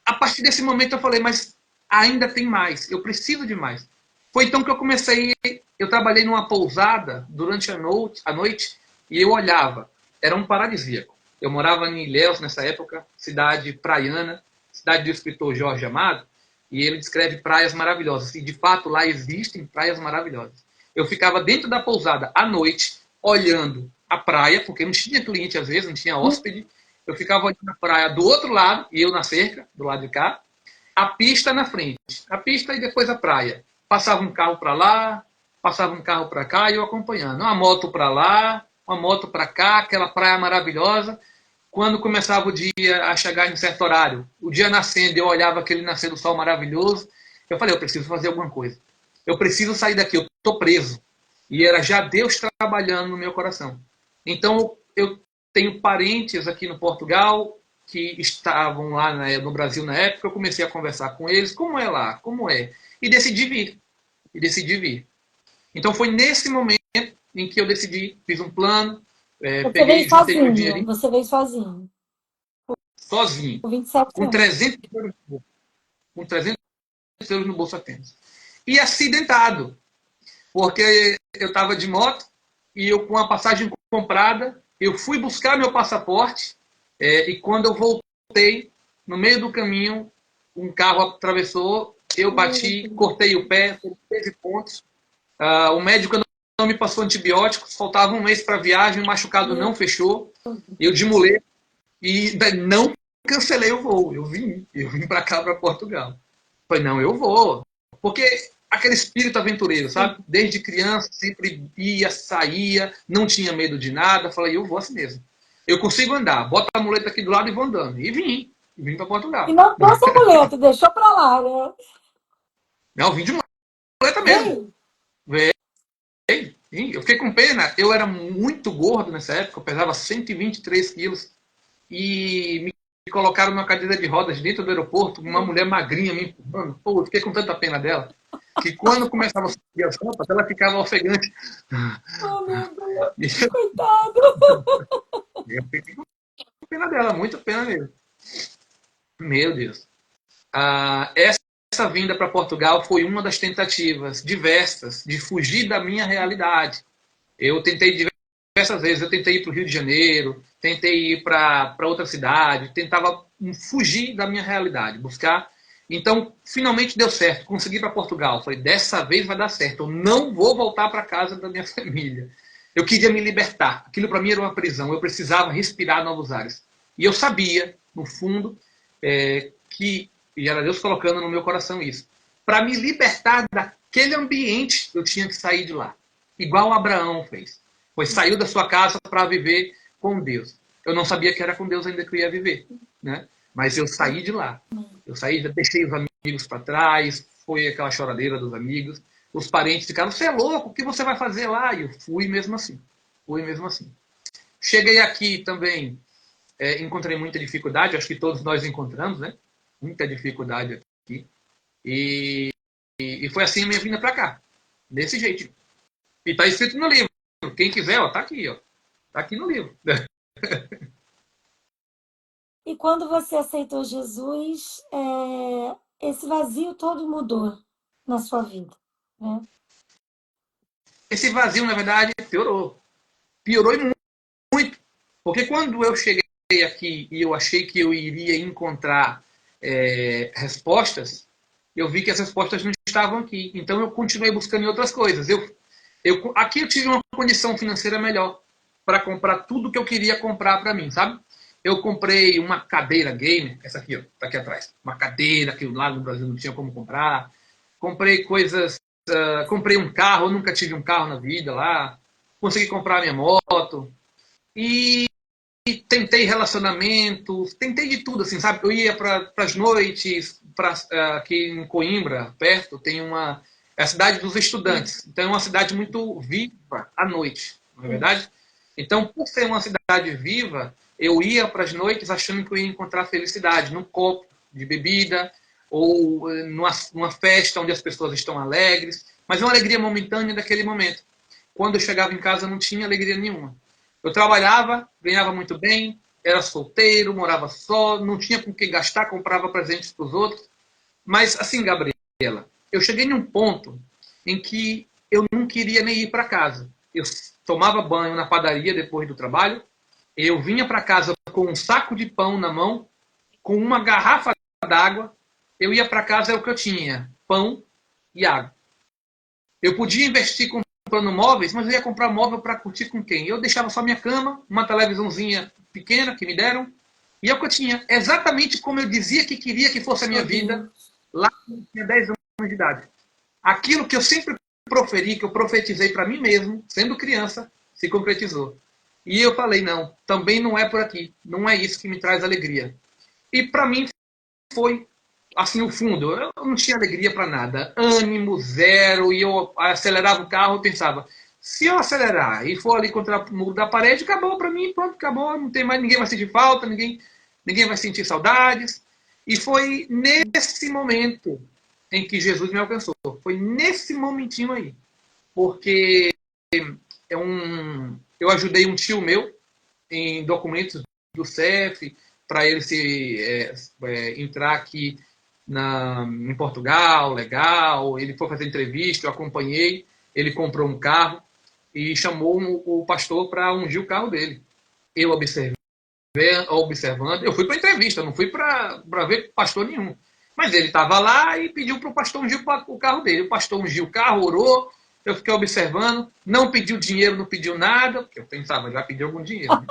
a partir desse momento eu falei, mas ainda tem mais, eu preciso de mais. Foi então que eu comecei, eu trabalhei numa pousada durante a noite e eu olhava, era um paradisíaco. Eu morava em Ilhéus nessa época, cidade praiana, cidade do escritor Jorge Amado, e ele descreve praias maravilhosas. E de fato lá existem praias maravilhosas. Eu ficava dentro da pousada à noite, olhando a praia, porque não tinha cliente às vezes, não tinha hóspede. Eu ficava olhando a praia do outro lado, e eu na cerca, do lado de cá, a pista na frente. A pista e depois a praia. Passava um carro para lá, passava um carro para cá e eu acompanhando. Uma moto para lá, uma moto para cá, aquela praia maravilhosa. Quando começava o dia a chegar em certo horário, o dia nascendo, eu olhava aquele nascer do sol maravilhoso. Eu falei, eu preciso fazer alguma coisa. Eu preciso sair daqui, eu estou preso. E era já Deus trabalhando no meu coração. Então, eu tenho parentes aqui no Portugal que estavam lá no Brasil na época. Eu comecei a conversar com eles, como é lá, como é. E decidi vir. e decidi vir. Então foi nesse momento em que eu decidi, fiz um plano, Você veio peguei, juntei meu sozinho. dinheirinho, Você veio sozinho. sozinho, Com 27 com anos. 300 euros no bolso, com 300 euros no bolso apenas. E acidentado, porque eu estava de moto e eu com a passagem comprada, eu fui buscar meu passaporte e quando eu voltei, no meio do caminho, um carro atravessou, eu bati, cortei o pé, 13 pontos. O médico não me passou antibióticos, faltava um mês para a viagem, o machucado não fechou, eu de muleta e não cancelei o voo, eu vim para cá, para Portugal. Falei, não, eu vou. Porque aquele espírito aventureiro, sabe? Desde criança, sempre ia, saía, não tinha medo de nada. Falei, eu vou assim mesmo. Eu consigo andar, bota a muleta aqui do lado e vou andando. E vim para E Portugal. não trouxe a muleta, deixou pra lá, né? Não, vim de muleta mesmo. Veio. Veio. Eu fiquei com pena, eu era muito gordo nessa época, eu pesava 123 quilos. E me colocaram numa cadeira de rodas dentro do aeroporto, uma mulher magrinha me empurrando. Pô, eu fiquei com tanta pena dela, que quando começava a subir as roupas, ela ficava ofegante. Oh, meu Deus. E Coitado. eu fiquei com pena dela, muita pena mesmo. Meu Deus. Essa vinda para Portugal foi uma das tentativas diversas de fugir da minha realidade. Eu tentei diversas vezes, eu tentei ir para o Rio de Janeiro, tentei ir para outra cidade, tentava fugir da minha realidade, buscar. Então, finalmente deu certo, consegui ir para Portugal. Falei, dessa vez vai dar certo, eu não vou voltar para casa da minha família. Eu queria me libertar, aquilo para mim era uma prisão, eu precisava respirar novos ares. E eu sabia, no fundo, que, e era Deus colocando no meu coração isso, para me libertar daquele ambiente, eu tinha que sair de lá. Igual Abraão fez. Pois saiu da sua casa para viver com Deus. Eu não sabia que era com Deus ainda que eu ia viver, né? Mas eu saí de lá. Eu saí, deixei os amigos para trás, foi aquela choradeira dos amigos. Os parentes ficaram, você é louco, o que você vai fazer lá? E eu fui mesmo assim. Fui mesmo assim. Cheguei aqui também, encontrei muita dificuldade, acho que todos nós encontramos, né? Muita dificuldade aqui. E foi assim a minha vinda para cá. Desse jeito. E está escrito no livro. Quem quiser, ó, tá aqui, ó. Tá aqui no livro. E quando você aceitou Jesus, esse vazio todo mudou na sua vida, né? Esse vazio, na verdade, piorou. Piorou e muito. Porque quando eu cheguei aqui e eu achei que eu iria encontrar respostas, eu vi que as respostas não estavam aqui. Então eu continuei buscando em outras coisas. Aqui eu tive uma condição financeira melhor para comprar tudo que eu queria comprar para mim, sabe? Eu comprei uma cadeira gamer, essa aqui, ó, tá aqui atrás. Uma cadeira que lá no Brasil não tinha como comprar. Comprei coisas, comprei um carro, eu nunca tive um carro na vida lá. Consegui comprar minha moto. E tentei relacionamentos, tentei de tudo, assim, sabe? Eu ia para as noites, aqui em Coimbra, perto, tem é a cidade dos estudantes. Então é uma cidade muito viva à noite, não é verdade? Então, por ser uma cidade viva, eu ia para as noites achando que eu ia encontrar felicidade num copo de bebida ou numa festa onde as pessoas estão alegres, mas é uma alegria momentânea daquele momento. Quando eu chegava em casa, não tinha alegria nenhuma. Eu trabalhava, ganhava muito bem, era solteiro, morava só, não tinha com que gastar, comprava presentes para os outros. Mas, assim, Gabriela, eu cheguei num ponto em que eu não queria nem ir para casa. Eu tomava banho na padaria depois do trabalho, eu vinha para casa com um saco de pão na mão, com uma garrafa d'água, eu ia para casa, é o que eu tinha, pão e água. Eu podia investir comprando móveis, mas eu ia comprar móvel para curtir com quem? Eu deixava só minha cama, uma televisãozinha pequena que me deram, e é o que eu tinha. Exatamente como eu dizia que queria que fosse a minha vida, lá quando eu tinha 10 anos de idade. Aquilo que eu sempre proferi, que eu profetizei para mim mesmo, sendo criança, se concretizou. E eu falei, não, também não é por aqui. Não é isso que me traz alegria. E para mim foi assim o fundo. Eu não tinha alegria para nada. Ânimo zero. E eu acelerava o carro e pensava, se eu acelerar e for ali contra o muro da parede, acabou para mim, pronto, acabou. Não tem mais, ninguém vai sentir falta, ninguém vai sentir saudades. E foi nesse momento em que Jesus me alcançou. Foi nesse momentinho aí. Porque eu ajudei um tio meu em documentos do CEF para ele entrar aqui em Portugal, legal. Ele foi fazer entrevista, eu acompanhei. Ele comprou um carro e chamou o pastor para ungir o carro dele. Eu observando, eu fui para entrevista, não fui para ver pastor nenhum. Mas ele estava lá e pediu para o pastor ungir o carro dele. O pastor ungiu o carro, orou, eu fiquei observando, não pediu dinheiro, não pediu nada, porque eu pensava, já pediu algum dinheiro, né?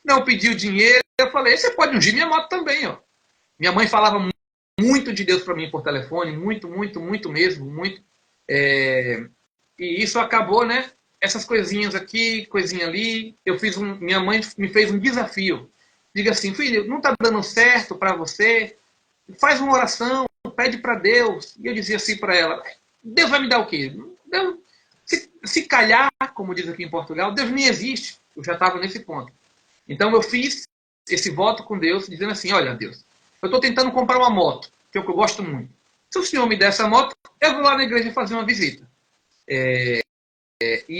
Não pediu dinheiro, eu falei, você pode ungir minha moto também, ó. Minha mãe falava muito de Deus para mim por telefone, muito, muito, muito mesmo, muito. E isso acabou, né? Essas coisinhas aqui, coisinha ali. Minha mãe me fez um desafio. Diga assim, filho, não está dando certo para você? Faz uma oração, pede para Deus. E eu dizia assim para ela, Deus vai me dar o quê? Deus, se calhar, como diz aqui em Portugal, Deus nem existe. Eu já estava nesse ponto. Então eu fiz esse voto com Deus, dizendo assim, olha Deus, eu estou tentando comprar uma moto, que é o que eu gosto muito. Se o senhor me der essa moto, eu vou lá na igreja fazer uma visita. E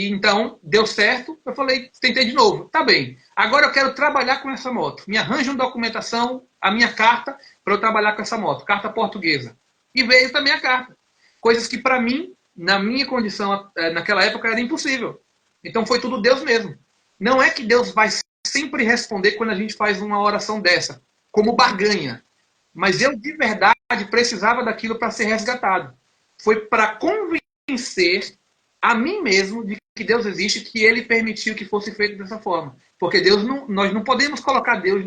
então, deu certo, eu falei, tentei de novo, tá bem, agora eu quero trabalhar com essa moto, me arranja uma documentação, a minha carta, para eu trabalhar com essa moto, carta portuguesa. E veio também a carta. Coisas que para mim, na minha condição, naquela época, era impossível. Então foi tudo Deus mesmo. Não é que Deus vai sempre responder quando a gente faz uma oração dessa, como barganha. Mas eu, de verdade, precisava daquilo para ser resgatado. Foi para convencer a mim mesmo de que Deus existe, que ele permitiu que fosse feito dessa forma. Porque Deus nós não podemos colocar Deus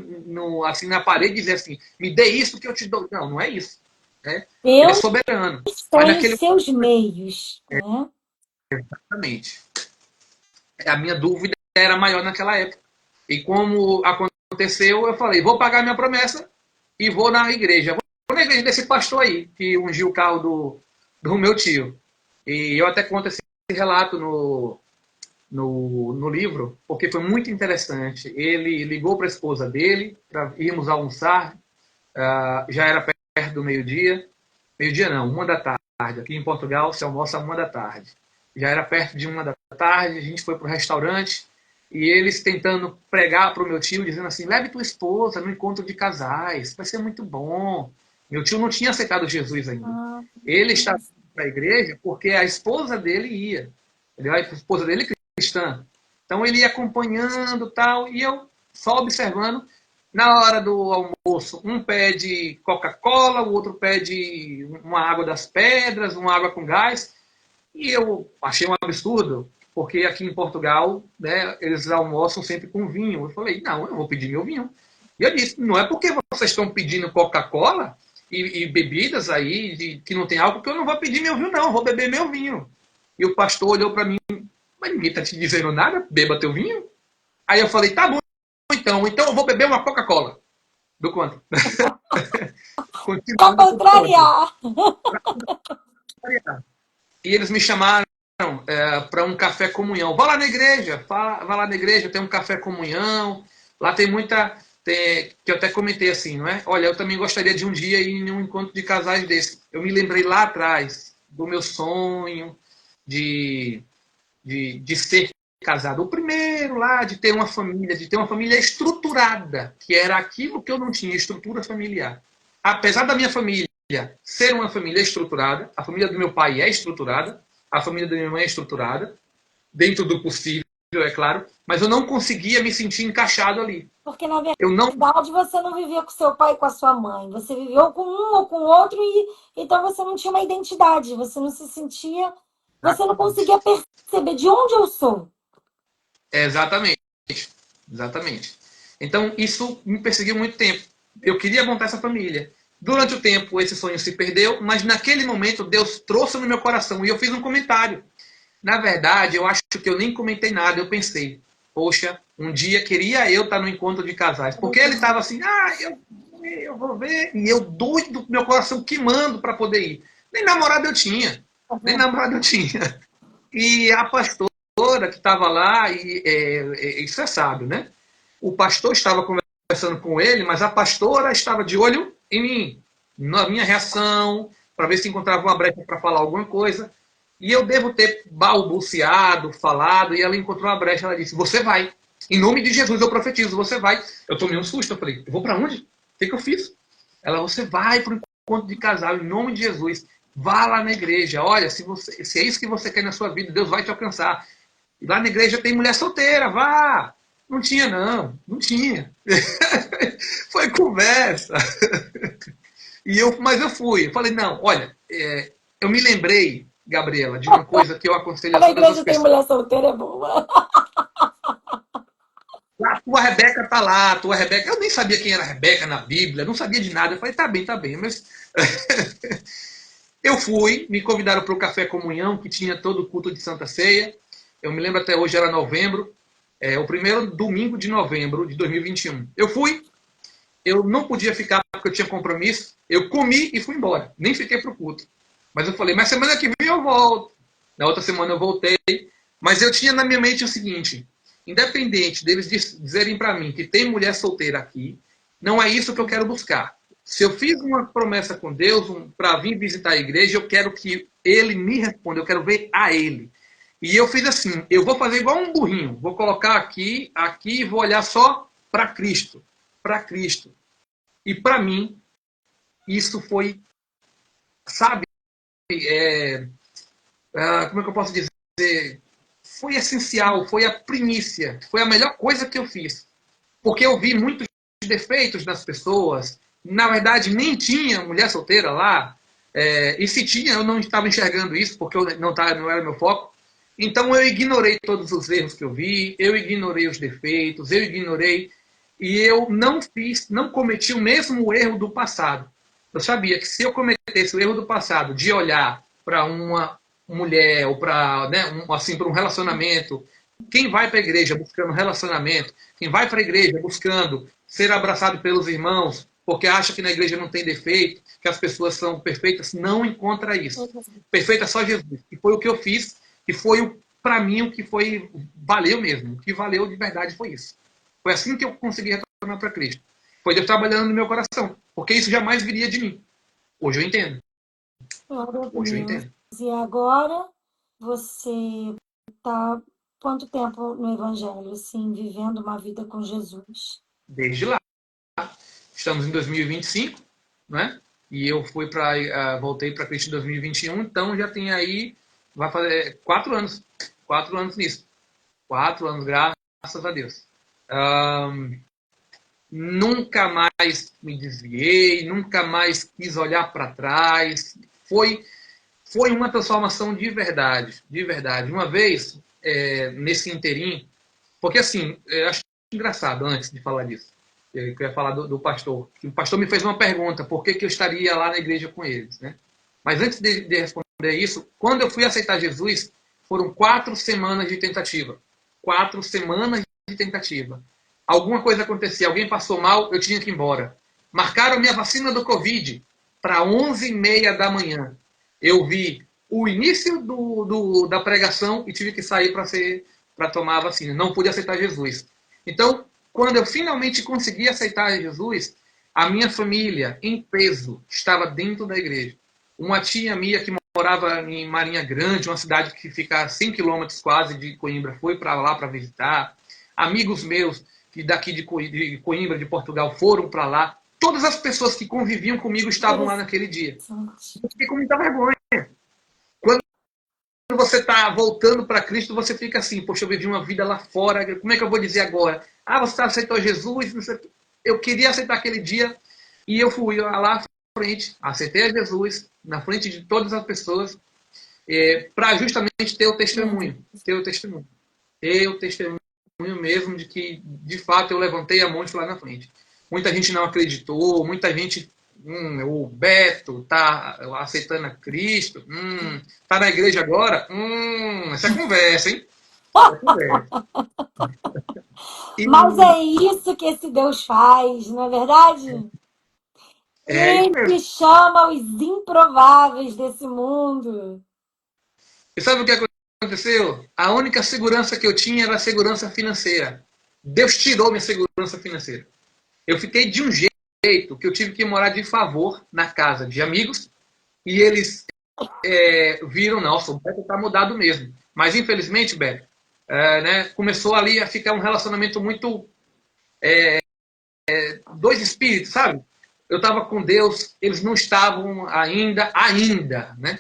assim na parede e dizer assim, me dê isso que eu te dou. Não, não é isso. Né? Ele é Deus soberano. Mas tem os naquele seus meios, né? Exatamente. A minha dúvida era maior naquela época. E como aconteceu, eu falei, vou pagar minha promessa e vou na igreja. Vou na igreja desse pastor aí, que ungiu o carro do meu tio. E eu até conto esse relato no livro, porque foi muito interessante. Ele ligou para a esposa dele, para irmos almoçar, já era perto do meio-dia. Meio-dia não, 1 da tarde. Aqui em Portugal se almoça 1 da tarde. Já era perto de 1 da tarde, a gente foi para o restaurante, e eles tentando pregar para o meu tio, dizendo assim, leve tua esposa no encontro de casais, vai ser muito bom. Meu tio não tinha aceitado Jesus ainda. Ah, Ele estava para a igreja porque a esposa dele ia. A esposa dele é cristã. Então ele ia acompanhando tal, e eu só observando. Na hora do almoço, um pede Coca-Cola, o outro pede uma água das pedras, uma água com gás. E eu achei um absurdo, porque aqui em Portugal, né, eles almoçam sempre com vinho. Eu falei, não, eu vou pedir meu vinho. E eu disse, não é porque vocês estão pedindo Coca-Cola e bebidas aí que não tem álcool que eu não vou pedir meu vinho, não, eu vou beber meu vinho. E o pastor olhou para mim, mas ninguém está te dizendo nada, beba teu vinho. Aí eu falei, tá bom, então eu vou beber uma Coca-Cola. Do quanto? para Continuando com o ponto. contrariar. E eles me chamaram para um café comunhão. Vá lá na igreja, vá lá na igreja, tem um café comunhão. Lá tem muita. Que eu até comentei assim, não é? Olha, eu também gostaria de um dia ir em um encontro de casais desse. Eu me lembrei lá atrás do meu sonho de ser casado. O primeiro lá, de ter uma família estruturada, que era aquilo que eu não tinha, estrutura familiar. Apesar da minha família ser uma família estruturada, a família do meu pai é estruturada, a família da minha mãe é estruturada, dentro do possível, é claro, mas eu não conseguia me sentir encaixado ali. Porque, na Eu não. verdade, você não vivia com seu pai e com a sua mãe. Você viveu com um ou com o outro e então você não tinha uma identidade. Você não se sentia. Você não conseguia perceber de onde eu sou. Exatamente. Exatamente. Então, isso me perseguiu muito tempo. Eu queria montar essa família. Durante o tempo, esse sonho se perdeu, mas naquele momento, Deus trouxe no meu coração e eu fiz um comentário. Na verdade, eu acho que eu nem comentei nada. Eu pensei, poxa, um dia queria eu estar no encontro de casais. Porque ele estava assim, eu vou ver. E eu doido, meu coração queimando para poder ir. Nem namorado eu tinha. Nem namorado eu tinha. E a pastora que estava lá, isso é sábio, né? O pastor estava conversando com ele, mas a pastora estava de olho em mim. na minha reação, para ver se encontrava uma brecha para falar alguma coisa. E eu devo ter balbuciado, falado, e ela encontrou uma brecha. Ela disse: Você vai. Em nome de Jesus eu profetizo, você vai. Eu tomei um susto. Eu falei: Eu vou para onde? O que eu fiz? Ela: Você vai para o encontro de casal, em nome de Jesus. Vá lá na igreja. Olha, se é isso que você quer na sua vida, Deus vai te alcançar. E lá na igreja tem mulher solteira, vá. Não tinha, não. Não tinha. Foi conversa. Mas eu fui. Eu falei: Não, olha, eu me lembrei, Gabriela, de uma coisa que eu aconselho a Na todas as igreja tem pessoas. mulher solteira, é boa. A tua Rebeca tá lá, a tua Rebeca. Eu nem sabia quem era a Rebeca na Bíblia, não sabia de nada. Eu falei: Tá bem, mas. Eu fui, me convidaram para o Café Comunhão, que tinha todo o culto de Santa Ceia. Eu me lembro até hoje, era novembro, o primeiro domingo de novembro de 2021. Eu fui, eu não podia ficar porque eu tinha compromisso, eu comi e fui embora. Nem fiquei para o culto. Mas eu falei: Mas semana que vem eu volto. Na outra semana eu voltei, mas eu tinha na minha mente o seguinte: independente deles dizerem para mim que tem mulher solteira aqui, não é isso que eu quero buscar. Se eu fiz uma promessa com Deus para vir visitar a igreja, eu quero que ele me responda, eu quero ver a ele. E eu fiz assim: eu vou fazer igual um burrinho, vou colocar aqui e vou olhar só para Cristo. Para Cristo. E para mim, isso foi, sabe, como é que eu posso dizer? Foi essencial, foi a primícia, foi a melhor coisa que eu fiz. Porque eu vi muitos defeitos nas pessoas. Na verdade, nem tinha mulher solteira lá. E se tinha, eu não estava enxergando isso, porque não era meu foco. Então eu ignorei todos os erros que eu vi, eu ignorei os defeitos, eu ignorei. E eu não cometi o mesmo erro do passado. Eu sabia que se eu cometesse o erro do passado de olhar para uma mulher ou para assim, para um relacionamento, quem vai para a igreja buscando relacionamento, quem vai para a igreja buscando ser abraçado pelos irmãos, porque acha que na igreja não tem defeito, que as pessoas são perfeitas, não encontra isso. Perfeito é só Jesus. E foi o que eu fiz, e foi, para mim, o que foi, valeu mesmo. O que valeu de verdade foi isso. Foi assim que eu consegui retornar para Cristo. Foi Deus trabalhando no meu coração, porque isso jamais viria de mim. Hoje eu entendo. Glória a Hoje eu Deus. entendo. E agora você está quanto tempo no Evangelho, assim, vivendo uma vida com Jesus? Desde lá. Estamos em 2025, né? E eu voltei para Cristo em 2021, então já tem aí, vai fazer 4 anos. 4 anos nisso. 4 anos, graças a Deus. Nunca mais me desviei, nunca mais quis olhar para trás. Foi uma transformação de verdade, de verdade. Uma vez, nesse interim, porque assim, eu acho engraçado, antes de falar disso, eu ia falar do pastor. O pastor me fez uma pergunta: por que eu estaria lá na igreja com eles, né? Mas antes de responder isso, quando eu fui aceitar Jesus, foram 4 semanas de tentativa. 4 semanas de tentativa. Alguma coisa acontecia, alguém passou mal, eu tinha que ir embora. Marcaram minha vacina do Covid para 11h30 da manhã. Eu vi o início da pregação e tive que sair para tomar a vacina. Não pude aceitar Jesus. Então, quando eu finalmente consegui aceitar Jesus, a minha família, em peso, estava dentro da igreja. Uma tia minha que morava em Marinha Grande, uma cidade que fica a 100 quilômetros quase de Coimbra, foi para lá para visitar. Amigos meus que daqui de Coimbra, de Portugal, foram para lá. Todas as pessoas que conviviam comigo estavam lá naquele dia. Interessante. Eu fiquei com muita vergonha. Quando você está voltando para Cristo, você fica assim: poxa, eu vivi uma vida lá fora, como é que eu vou dizer agora? Ah, você aceitou Jesus? Eu queria aceitar aquele dia e eu fui lá à frente, aceitei a Jesus, na frente de todas as pessoas, para justamente ter o testemunho. Ter o testemunho. Ter o testemunho mesmo de que, de fato, eu levantei a mão e fui lá na frente. Muita gente não acreditou, muita gente. O Beto tá aceitando a Cristo. Tá na igreja agora? Essa é conversa, hein? Essa é conversa. Mas E é isso que esse Deus faz, não é verdade? é isso Ele mesmo. chama os improváveis desse mundo. E sabe o que aconteceu? A única segurança que eu tinha era a segurança financeira. Deus tirou minha segurança financeira. Eu fiquei de um jeito jeito que eu tive que morar de favor na casa de amigos e eles viram, nossa, o Beto tá mudado mesmo. Mas, infelizmente, Beto, né, começou ali a ficar um relacionamento muito dois espíritos, sabe? Eu estava com Deus, eles não estavam ainda, né?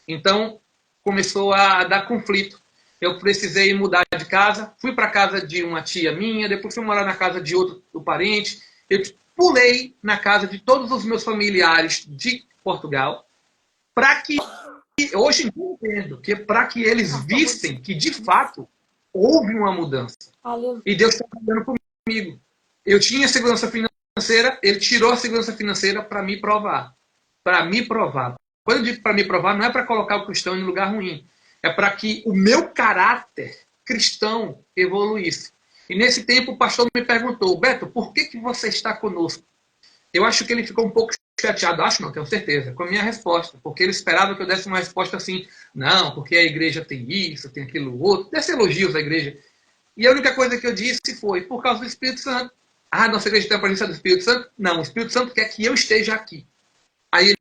Então, começou a dar conflito. Eu precisei mudar de casa, fui para casa de uma tia minha, depois fui morar na casa de outro parente. Eu pulei na casa de todos os meus familiares de Portugal, para que, hoje em dia eu entendo, que para que eles vissem que, de fato, houve uma mudança. Aleluia. E Deus está trabalhando comigo. Eu tinha segurança financeira, ele tirou a segurança financeira para me provar. Para me provar. Quando eu digo para me provar, não é para colocar o cristão em lugar ruim. É para que o meu caráter cristão evoluísse. E nesse tempo o pastor me perguntou, Beto, por que você está conosco? Eu acho que ele ficou um pouco chateado, acho não, tenho certeza, com a minha resposta, porque ele esperava que eu desse uma resposta assim, não, porque a igreja tem isso, tem aquilo outro, desse elogios à igreja. E a única coisa que eu disse foi, por causa do Espírito Santo. Ah, nossa igreja tem a presença do Espírito Santo? Não, o Espírito Santo quer que eu esteja aqui. Aí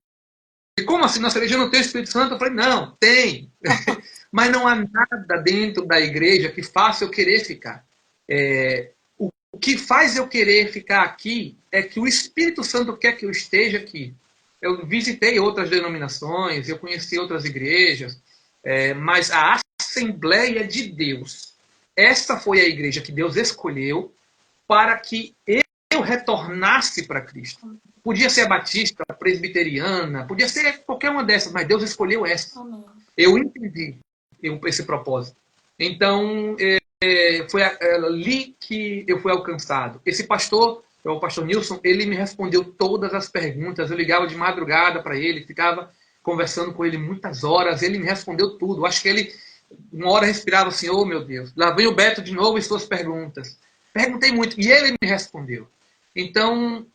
ele, como assim, nossa igreja não tem o Espírito Santo? Eu falei, não, tem. Mas não há nada dentro da igreja que faça eu querer ficar. O que faz eu querer ficar aqui é que o Espírito Santo quer que eu esteja aqui. Eu visitei outras denominações, eu conheci outras igrejas, mas a Assembleia de Deus, esta foi a igreja que Deus escolheu para que eu retornasse para Cristo. Podia ser a batista, a presbiteriana, podia ser qualquer uma dessas, mas Deus escolheu essa. Amém. Eu entendi esse propósito. Então, foi ali que eu fui alcançado. Esse pastor, o pastor Nilson, ele me respondeu todas as perguntas. Eu ligava de madrugada para ele, ficava conversando com ele muitas horas. Ele me respondeu tudo. Acho que ele, uma hora, respirava assim: oh meu Deus, lá vem o Beto de novo e suas perguntas. Perguntei muito e ele me respondeu. Então,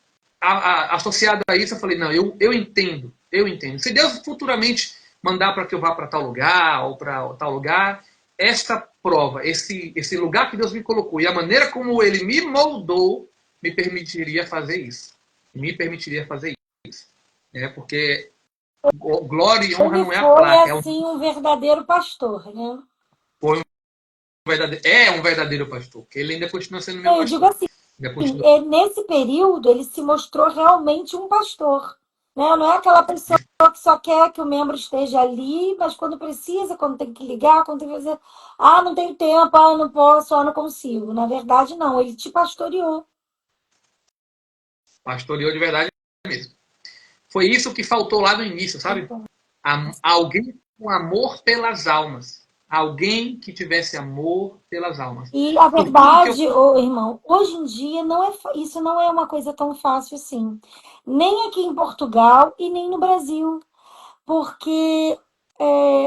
associado a isso, eu falei: não, eu entendo, eu entendo. Se Deus futuramente mandar para que eu vá para tal lugar ou para tal lugar, esta prova, esse lugar que Deus me colocou e a maneira como ele me moldou, me permitiria fazer isso. Me permitiria fazer isso. Porque glória e honra Ele não é a foi, placa. assim, um verdadeiro pastor, né? Foi um verdadeiro pastor. Que ele ainda continua sendo meu Eu digo pastor. assim, Ainda continua. nesse período ele se mostrou realmente um pastor, né? Não é aquela pessoa que só quer que o membro esteja ali, mas quando precisa, quando tem que ligar, quando tem que fazer, não tenho tempo, não posso, não consigo. Na verdade, não, ele te pastoreou. Pastoreou de verdade mesmo. Foi isso que faltou lá no início, sabe? Alguém com amor pelas almas. Alguém que tivesse amor pelas almas. E a Por tudo que eu. verdade, ô, irmão, hoje em dia isso não é uma coisa tão fácil assim. Nem aqui em Portugal e nem no Brasil. Porque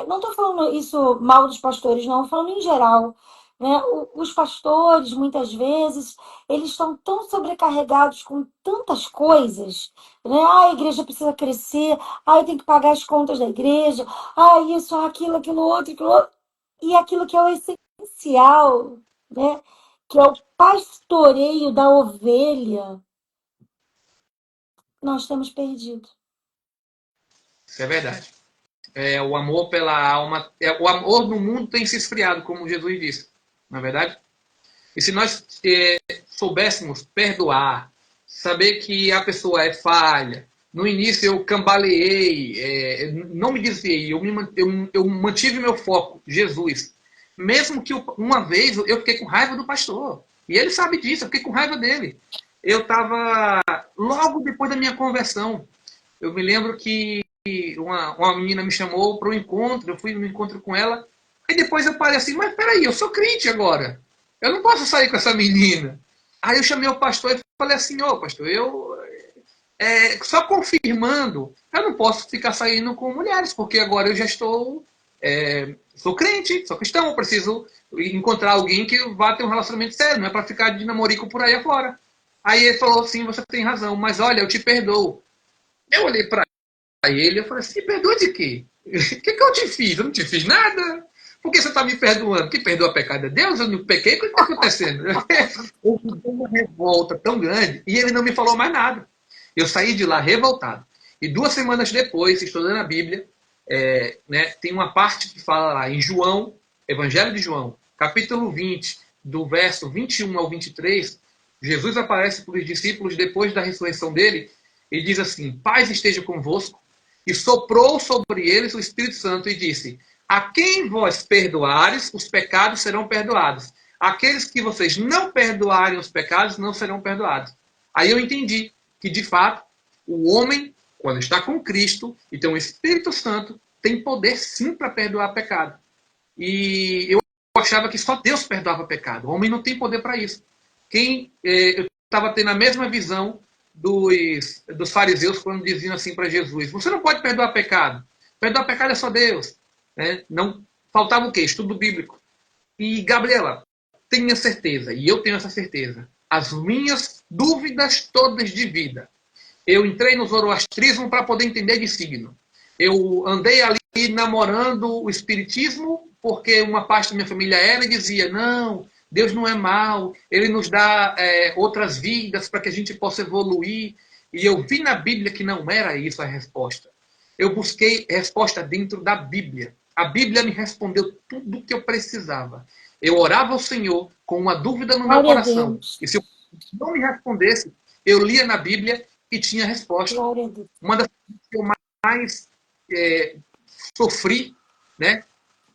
não estou falando isso mal dos pastores, não, falando em geral. Né? Os pastores, muitas vezes, eles estão tão sobrecarregados com tantas coisas. Né? A igreja precisa crescer, eu tenho que pagar as contas da igreja, isso, aquilo, aquilo outro, aquilo outro. E aquilo que é o essencial, né? Que é o pastoreio da ovelha, nós temos perdido. Isso é verdade. O amor pela alma. O amor no mundo tem se esfriado, como Jesus disse. Não é verdade? E se nós soubéssemos perdoar, saber que a pessoa é falha, no início eu cambaleei, não me desviei, eu mantive meu foco, Jesus. Mesmo que uma vez eu fiquei com raiva do pastor. E ele sabe disso, eu fiquei com raiva dele. Eu estava, logo depois da minha conversão, eu me lembro que uma menina me chamou para um encontro, eu fui no encontro com ela, aí depois eu parei assim, mas peraí, eu sou crente agora. Eu não posso sair com essa menina. Aí eu chamei o pastor e falei assim, pastor, eu só confirmando, eu não posso ficar saindo com mulheres, porque agora eu já sou crente, sou cristão, eu preciso encontrar alguém que vá ter um relacionamento sério, não é para ficar de namorico por aí afora. Aí ele falou assim, você tem razão, mas olha, eu te perdoo. Eu olhei para ele, eu falei assim, perdoa de quê? O que eu te fiz? Eu não te fiz nada. Por que você está me perdoando? Quem perdoa pecado é Deus? Eu não pequei? O que está acontecendo? Houve uma revolta tão grande e ele não me falou mais nada. Eu saí de lá revoltado. E 2 semanas depois, estudando a Bíblia, né, tem uma parte que fala lá em João, Evangelho de João, capítulo 20, do verso 21 ao 23, Jesus aparece para os discípulos depois da ressurreição dele e diz assim: paz esteja convosco, e soprou sobre eles o Espírito Santo e disse: a quem vós perdoares, os pecados serão perdoados. Aqueles que vocês não perdoarem os pecados, não serão perdoados. Aí eu entendi que, de fato, o homem, quando está com Cristo e tem o Espírito Santo, tem poder sim para perdoar pecado. E eu achava que só Deus perdoava pecado. O homem não tem poder para isso. Eu estava tendo a mesma visão dos fariseus quando diziam assim para Jesus: você não pode perdoar pecado. Perdoar pecado é só Deus. Não faltava o quê? Estudo bíblico. E, Gabriela, tenha certeza, e eu tenho essa certeza, as minhas dúvidas todas de vida. Eu entrei no zoroastrismo para poder entender de signo. Eu andei ali namorando o espiritismo porque uma parte da minha família era e dizia: não, Deus não é mau, Ele nos dá outras vidas para que a gente possa evoluir. E eu vi na Bíblia que não era isso a resposta. Eu busquei resposta dentro da Bíblia. A Bíblia me respondeu tudo o que eu precisava. Eu orava ao Senhor com uma dúvida no meu Glória a coração. Deus. E se eu não me respondesse, eu lia na Bíblia e tinha resposta. Glória a Deus. Uma das coisas que eu mais sofri, né,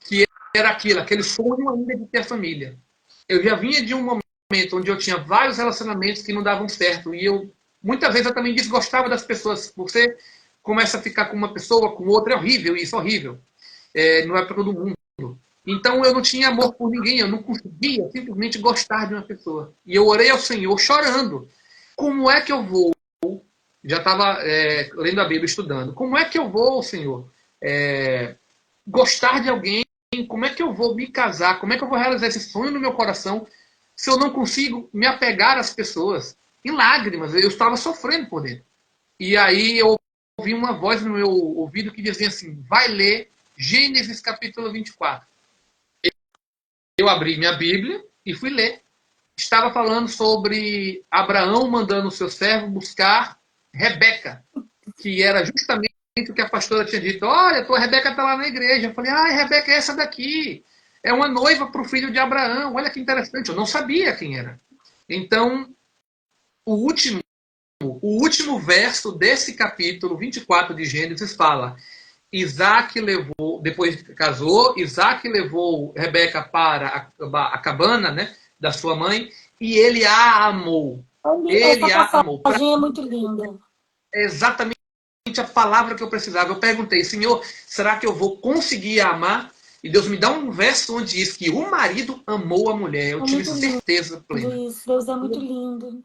que era aquele sonho ainda de ter família. Eu já vinha de um momento onde eu tinha vários relacionamentos que não davam certo. E muitas vezes eu também desgostava das pessoas. Você começa a ficar com uma pessoa, com outra, é horrível, isso é horrível. Não é para todo mundo. Então eu não tinha amor por ninguém, eu não conseguia simplesmente gostar de uma pessoa. E eu orei ao Senhor chorando. Como é que eu vou? Já estava lendo a Bíblia, estudando. Como é que eu vou, Senhor, gostar de alguém? Como é que eu vou me casar? Como é que eu vou realizar esse sonho no meu coração se eu não consigo me apegar às pessoas? Em lágrimas, eu estava sofrendo por dentro. E aí eu ouvi uma voz no meu ouvido que dizia assim: vai ler Gênesis capítulo 24. Eu abri minha Bíblia e fui ler. Estava falando sobre Abraão mandando o seu servo buscar Rebeca, que era justamente o que a pastora tinha dito. Olha, tua Rebeca está lá na igreja. Eu falei: Rebeca é essa daqui. É uma noiva para o filho de Abraão. Olha que interessante. Eu não sabia quem era. Então, o último verso desse capítulo 24 de Gênesis fala: Isaac levou, depois casou, Isaac levou Rebeca para a cabana, né, da sua mãe, e ele a amou. Essa Ele a amou. passagem é muito linda. É exatamente a palavra que eu precisava. Eu perguntei: Senhor, será que eu vou conseguir amar? E Deus me dá um verso onde diz que o marido amou a mulher. Eu É tive muito certeza lindo plena isso. Deus é muito lindo.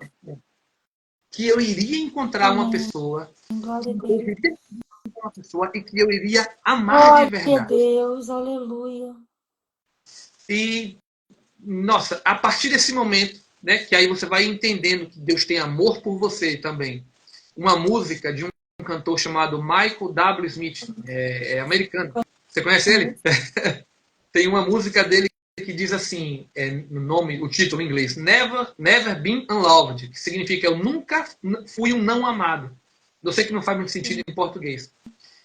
que eu iria encontrar uma Amém. pessoa, Glória a que eu Deus. iria encontrar uma pessoa e que eu iria amar de Glória a verdade. Deus. Aleluia. E nossa, a partir desse momento, né, que aí você vai entendendo que Deus tem amor por você também. Uma música de um cantor chamado Michael W. Smith, americano. Você conhece ele? Tem uma música dele que diz assim, no nome, o título em inglês, Never Been Unloved, que significa eu nunca fui um não amado. Eu sei que não faz muito sentido em português,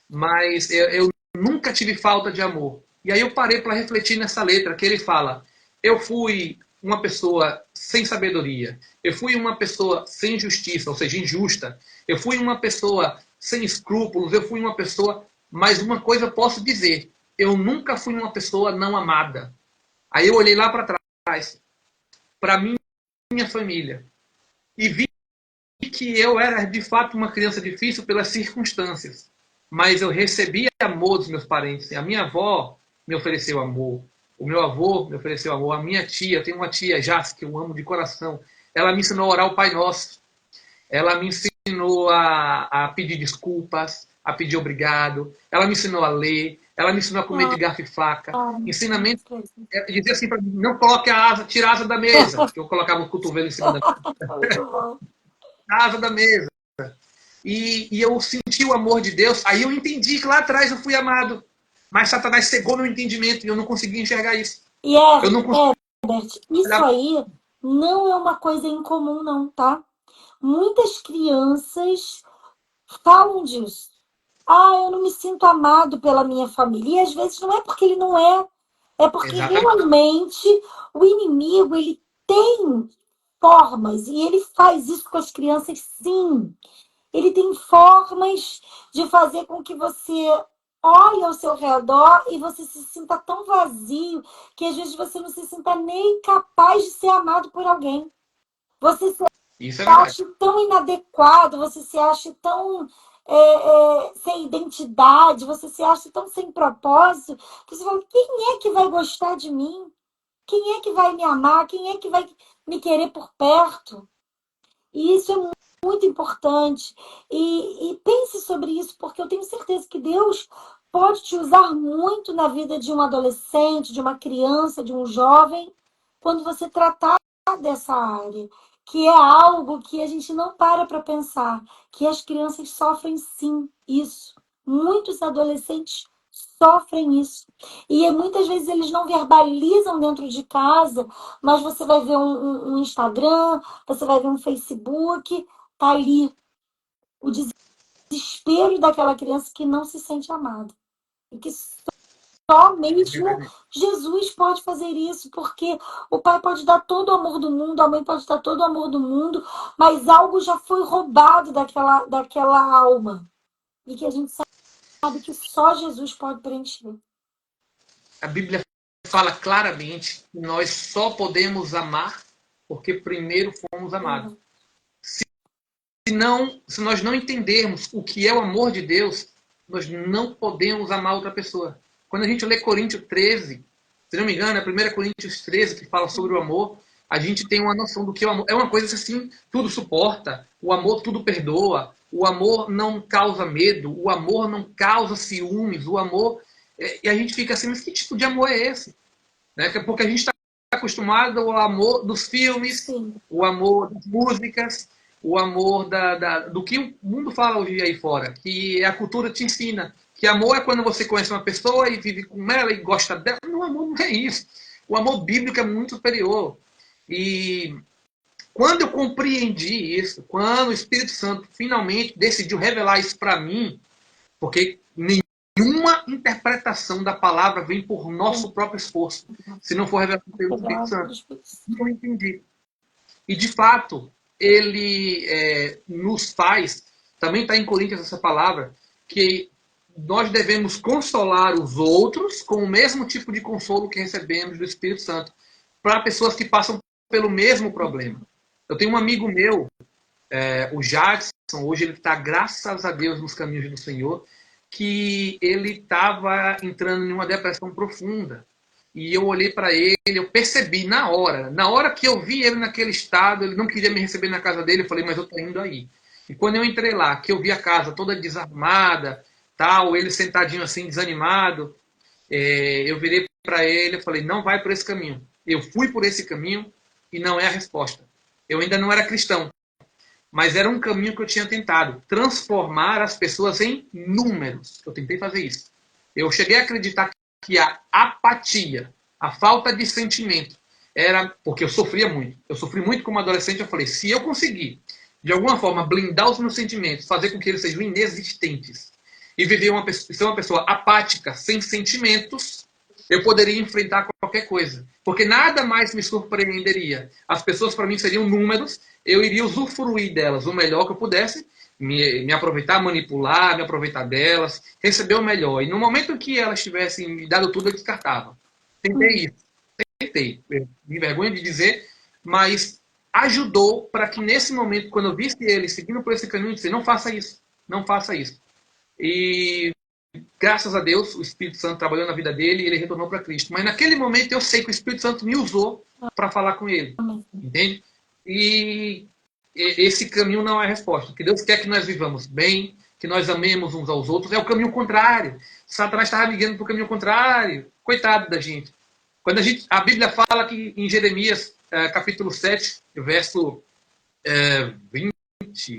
mas eu nunca tive falta de amor. E aí eu parei para refletir nessa letra que ele fala: eu fui uma pessoa sem sabedoria, eu fui uma pessoa sem justiça, ou seja, injusta, eu fui uma pessoa sem escrúpulos, eu fui uma pessoa... Mas uma coisa eu posso dizer: eu nunca fui uma pessoa não amada. Aí eu olhei lá para trás, para minha família, e vi que eu era de fato uma criança difícil pelas circunstâncias, mas eu recebi amor dos meus parentes. A minha avó me ofereceu amor, o meu avô me ofereceu amor, a minha tia, eu tenho uma tia, Jace, que eu amo de coração, ela me ensinou a orar o Pai Nosso, ela me ensinou a pedir desculpas, a pedir obrigado, ela me ensinou a ler, ela me ensinou a comer de garfo e faca. Ensinamento dizia assim para mim: não coloque a asa, tira a asa da mesa, que eu colocava o cotovelo em cima da Muito bom. asa da mesa. E eu senti o amor de Deus. Aí eu entendi que lá atrás eu fui amado. Mas Satanás cegou meu entendimento e eu não conseguia enxergar isso. E Eu não conseguia Herbert, isso olhar. aí não é uma coisa incomum, não, tá? Muitas crianças falam disso. Ah, eu não me sinto amado pela minha família. E às vezes não é porque ele não é, é porque Exatamente. realmente o inimigo, ele tem formas e ele faz isso com as crianças, sim. Ele tem formas de fazer com que você olhe ao seu redor e você se sinta tão vazio que às vezes você não se sinta nem capaz de ser amado por alguém. Você se Isso é verdade. acha tão inadequado, você se acha tão sem identidade, você se acha tão sem propósito, que você fala, quem é que vai gostar de mim? Quem é que vai me amar? Quem é que vai me querer por perto? E isso é muito importante. E pense sobre isso, porque eu tenho certeza que Deus pode te usar muito na vida de um adolescente, de uma criança, de um jovem, quando você tratar dessa área, que é algo que a gente não para pensar, que as crianças sofrem sim isso. Muitos adolescentes sofrem isso. E muitas vezes eles não verbalizam dentro de casa, mas você vai ver um Instagram, você vai ver um Facebook, tá ali o desespero daquela criança que não se sente amada. E que só mesmo Jesus pode fazer isso, porque o pai pode dar todo o amor do mundo, a mãe pode dar todo o amor do mundo, mas algo já foi roubado daquela alma. E que a gente sabe que só Jesus pode preencher. A Bíblia fala claramente que nós só podemos amar porque primeiro fomos amados. Se nós não entendermos o que é o amor de Deus, nós não podemos amar outra pessoa. Quando a gente lê Coríntios 13, se não me engano, é 1 Coríntios 13 que fala sobre o amor, a gente tem uma noção do que é o amor. É uma coisa assim, tudo suporta, o amor tudo perdoa, o amor não causa medo, o amor não causa ciúmes, o amor... E a gente fica assim, mas que tipo de amor é esse? Né? Porque a gente está acostumado ao amor dos filmes, Sim. o amor das músicas, o amor do que o mundo fala hoje aí fora, que a cultura te ensina. Que amor é quando você conhece uma pessoa e vive com ela e gosta dela. Não, amor não é isso. O amor bíblico é muito superior. E quando eu compreendi isso, quando o Espírito Santo finalmente decidiu revelar isso para mim, porque nenhuma interpretação da palavra vem por nosso próprio esforço, se não for revelado pelo Espírito Santo. Não entendi. E, de fato, ele nos faz, também está em Coríntios essa palavra, que nós devemos consolar os outros com o mesmo tipo de consolo que recebemos do Espírito Santo, para pessoas que passam pelo mesmo problema. Eu tenho um amigo meu, o Jadson, hoje ele está, graças a Deus, nos caminhos do Senhor, que ele estava entrando em uma depressão profunda. E eu olhei para ele, eu percebi na hora que eu vi ele naquele estado, ele não queria me receber na casa dele, eu falei, mas eu tô indo aí. E quando eu entrei lá, que eu vi a casa toda desarmada, tal, ele sentadinho assim, desanimado, eu virei para ele, eu falei, não vai por esse caminho. Eu fui por esse caminho e não é a resposta. Eu ainda não era cristão, mas era um caminho que eu tinha tentado, transformar as pessoas em números. Eu tentei fazer isso. Eu cheguei a acreditar que a apatia, a falta de sentimento, era porque eu sofria muito. Eu sofri muito como adolescente. Eu falei, se eu conseguir, de alguma forma, blindar os meus sentimentos, fazer com que eles sejam inexistentes e viver ser uma pessoa apática, sem sentimentos, eu poderia enfrentar qualquer coisa. Porque nada mais me surpreenderia. As pessoas, para mim, seriam números, eu iria usufruir delas o melhor que eu pudesse, me aproveitar, manipular, me aproveitar delas, receber o melhor. E no momento que elas tivessem me dado tudo, eu descartava. Tentei isso. Tentei. Me vergonha de dizer, mas ajudou para que nesse momento, quando eu visse ele seguindo por esse caminho, eu disse, não faça isso. Não faça isso. E graças a Deus, o Espírito Santo trabalhou na vida dele e ele retornou para Cristo. Mas naquele momento eu sei que o Espírito Santo me usou para falar com ele. Entende? E esse caminho não é a resposta. Que Deus quer que nós vivamos bem, que nós amemos uns aos outros. É o caminho contrário. Satanás estava ligando para o caminho contrário. Coitado da gente. Quando a Bíblia fala que em Jeremias, capítulo 7, verso 20,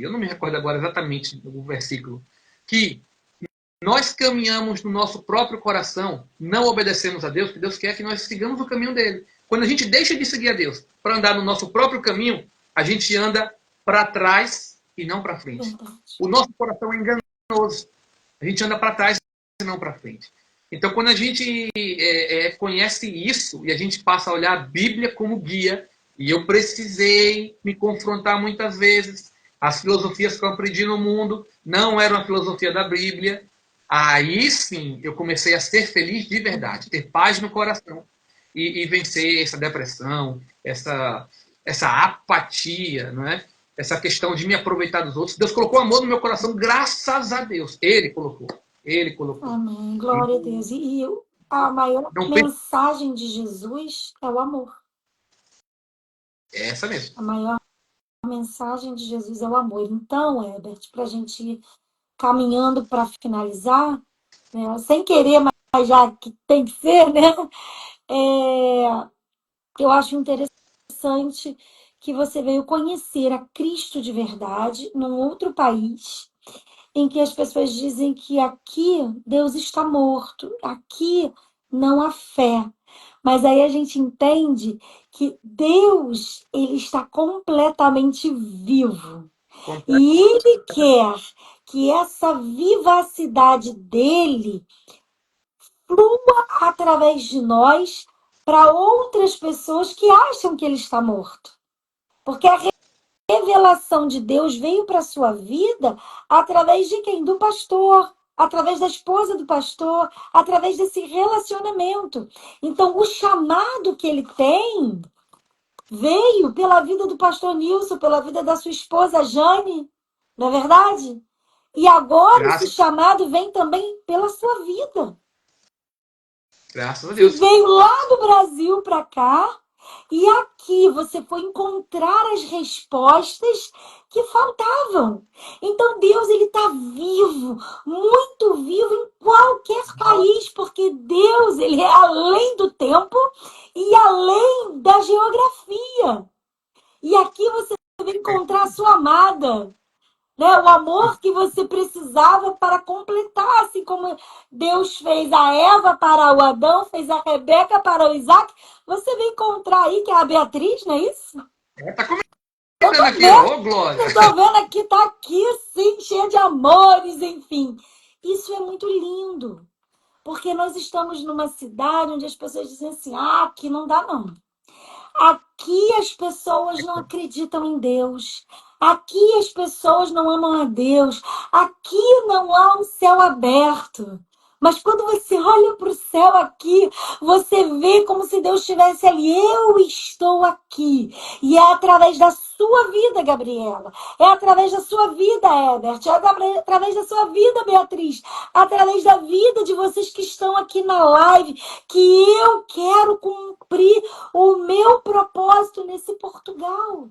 eu não me recordo agora exatamente o versículo, que nós caminhamos no nosso próprio coração, não obedecemos a Deus, que Deus quer que nós sigamos o caminho dele. Quando a gente deixa de seguir a Deus para andar no nosso próprio caminho, a gente anda para trás e não para frente. Verdade. O nosso coração é enganoso. A gente anda para trás e não para frente. Então, quando a gente conhece isso e a gente passa a olhar a Bíblia como guia, e eu precisei me confrontar muitas vezes, as filosofias que eu aprendi no mundo não eram a filosofia da Bíblia, aí sim eu comecei a ser feliz de verdade, ter paz no coração e vencer essa depressão, essa apatia, não é? Essa questão de me aproveitar dos outros. Deus colocou amor no meu coração, graças a Deus. Ele colocou. Ele colocou. Amém. Glória a Deus. E a maior Não pense. mensagem de Jesus é o amor. É essa mesmo. A maior mensagem de Jesus é o amor. Então, Herbert, para a gente ir caminhando para finalizar, né, sem querer, mas já que tem que ser, né? Eu acho interessante que você veio conhecer a Cristo de verdade num outro país, em que as pessoas dizem que aqui Deus está morto, aqui não há fé. Mas aí a gente entende que Deus, ele está completamente vivo. E ele quer que essa vivacidade dele flua através de nós para outras pessoas que acham que ele está morto. Porque a revelação de Deus veio para a sua vida através de quem? Do pastor, através da esposa do pastor, através desse relacionamento. Então, o chamado que ele tem veio pela vida do pastor Nilson, pela vida da sua esposa Jane, não é verdade? E agora esse Graças, chamado vem também pela sua vida. graças a Que Deus. veio lá do Brasil para cá, e aqui você foi encontrar as respostas que faltavam. Então Deus, ele está vivo, muito vivo em qualquer país, porque Deus, ele é além do tempo e além da geografia. E aqui você vai encontrar a sua amada, né? O amor que você precisava para completar, assim como Deus fez a Eva para o Adão, fez a Rebeca para o Isaac. Você vai encontrar aí que é a Beatriz, não é isso? Tá Eu comentando tô aqui, vendo, ó, Glória. eu tô vendo aqui, tá aqui, sim, cheia de amores, enfim. Isso é muito lindo, porque nós estamos numa cidade onde as pessoas dizem assim, ah, aqui não dá não. Aqui as pessoas não acreditam em Deus. Aqui as pessoas não amam a Deus. Aqui não há um céu aberto. Mas quando você olha para o céu aqui, você vê como se Deus estivesse ali. Eu estou aqui. E é através da sua vida, Gabriela. É através da sua vida, Herbert. É através da sua vida, Beatriz. Através da vida de vocês que estão aqui na live, que eu quero cumprir o meu propósito nesse Portugal.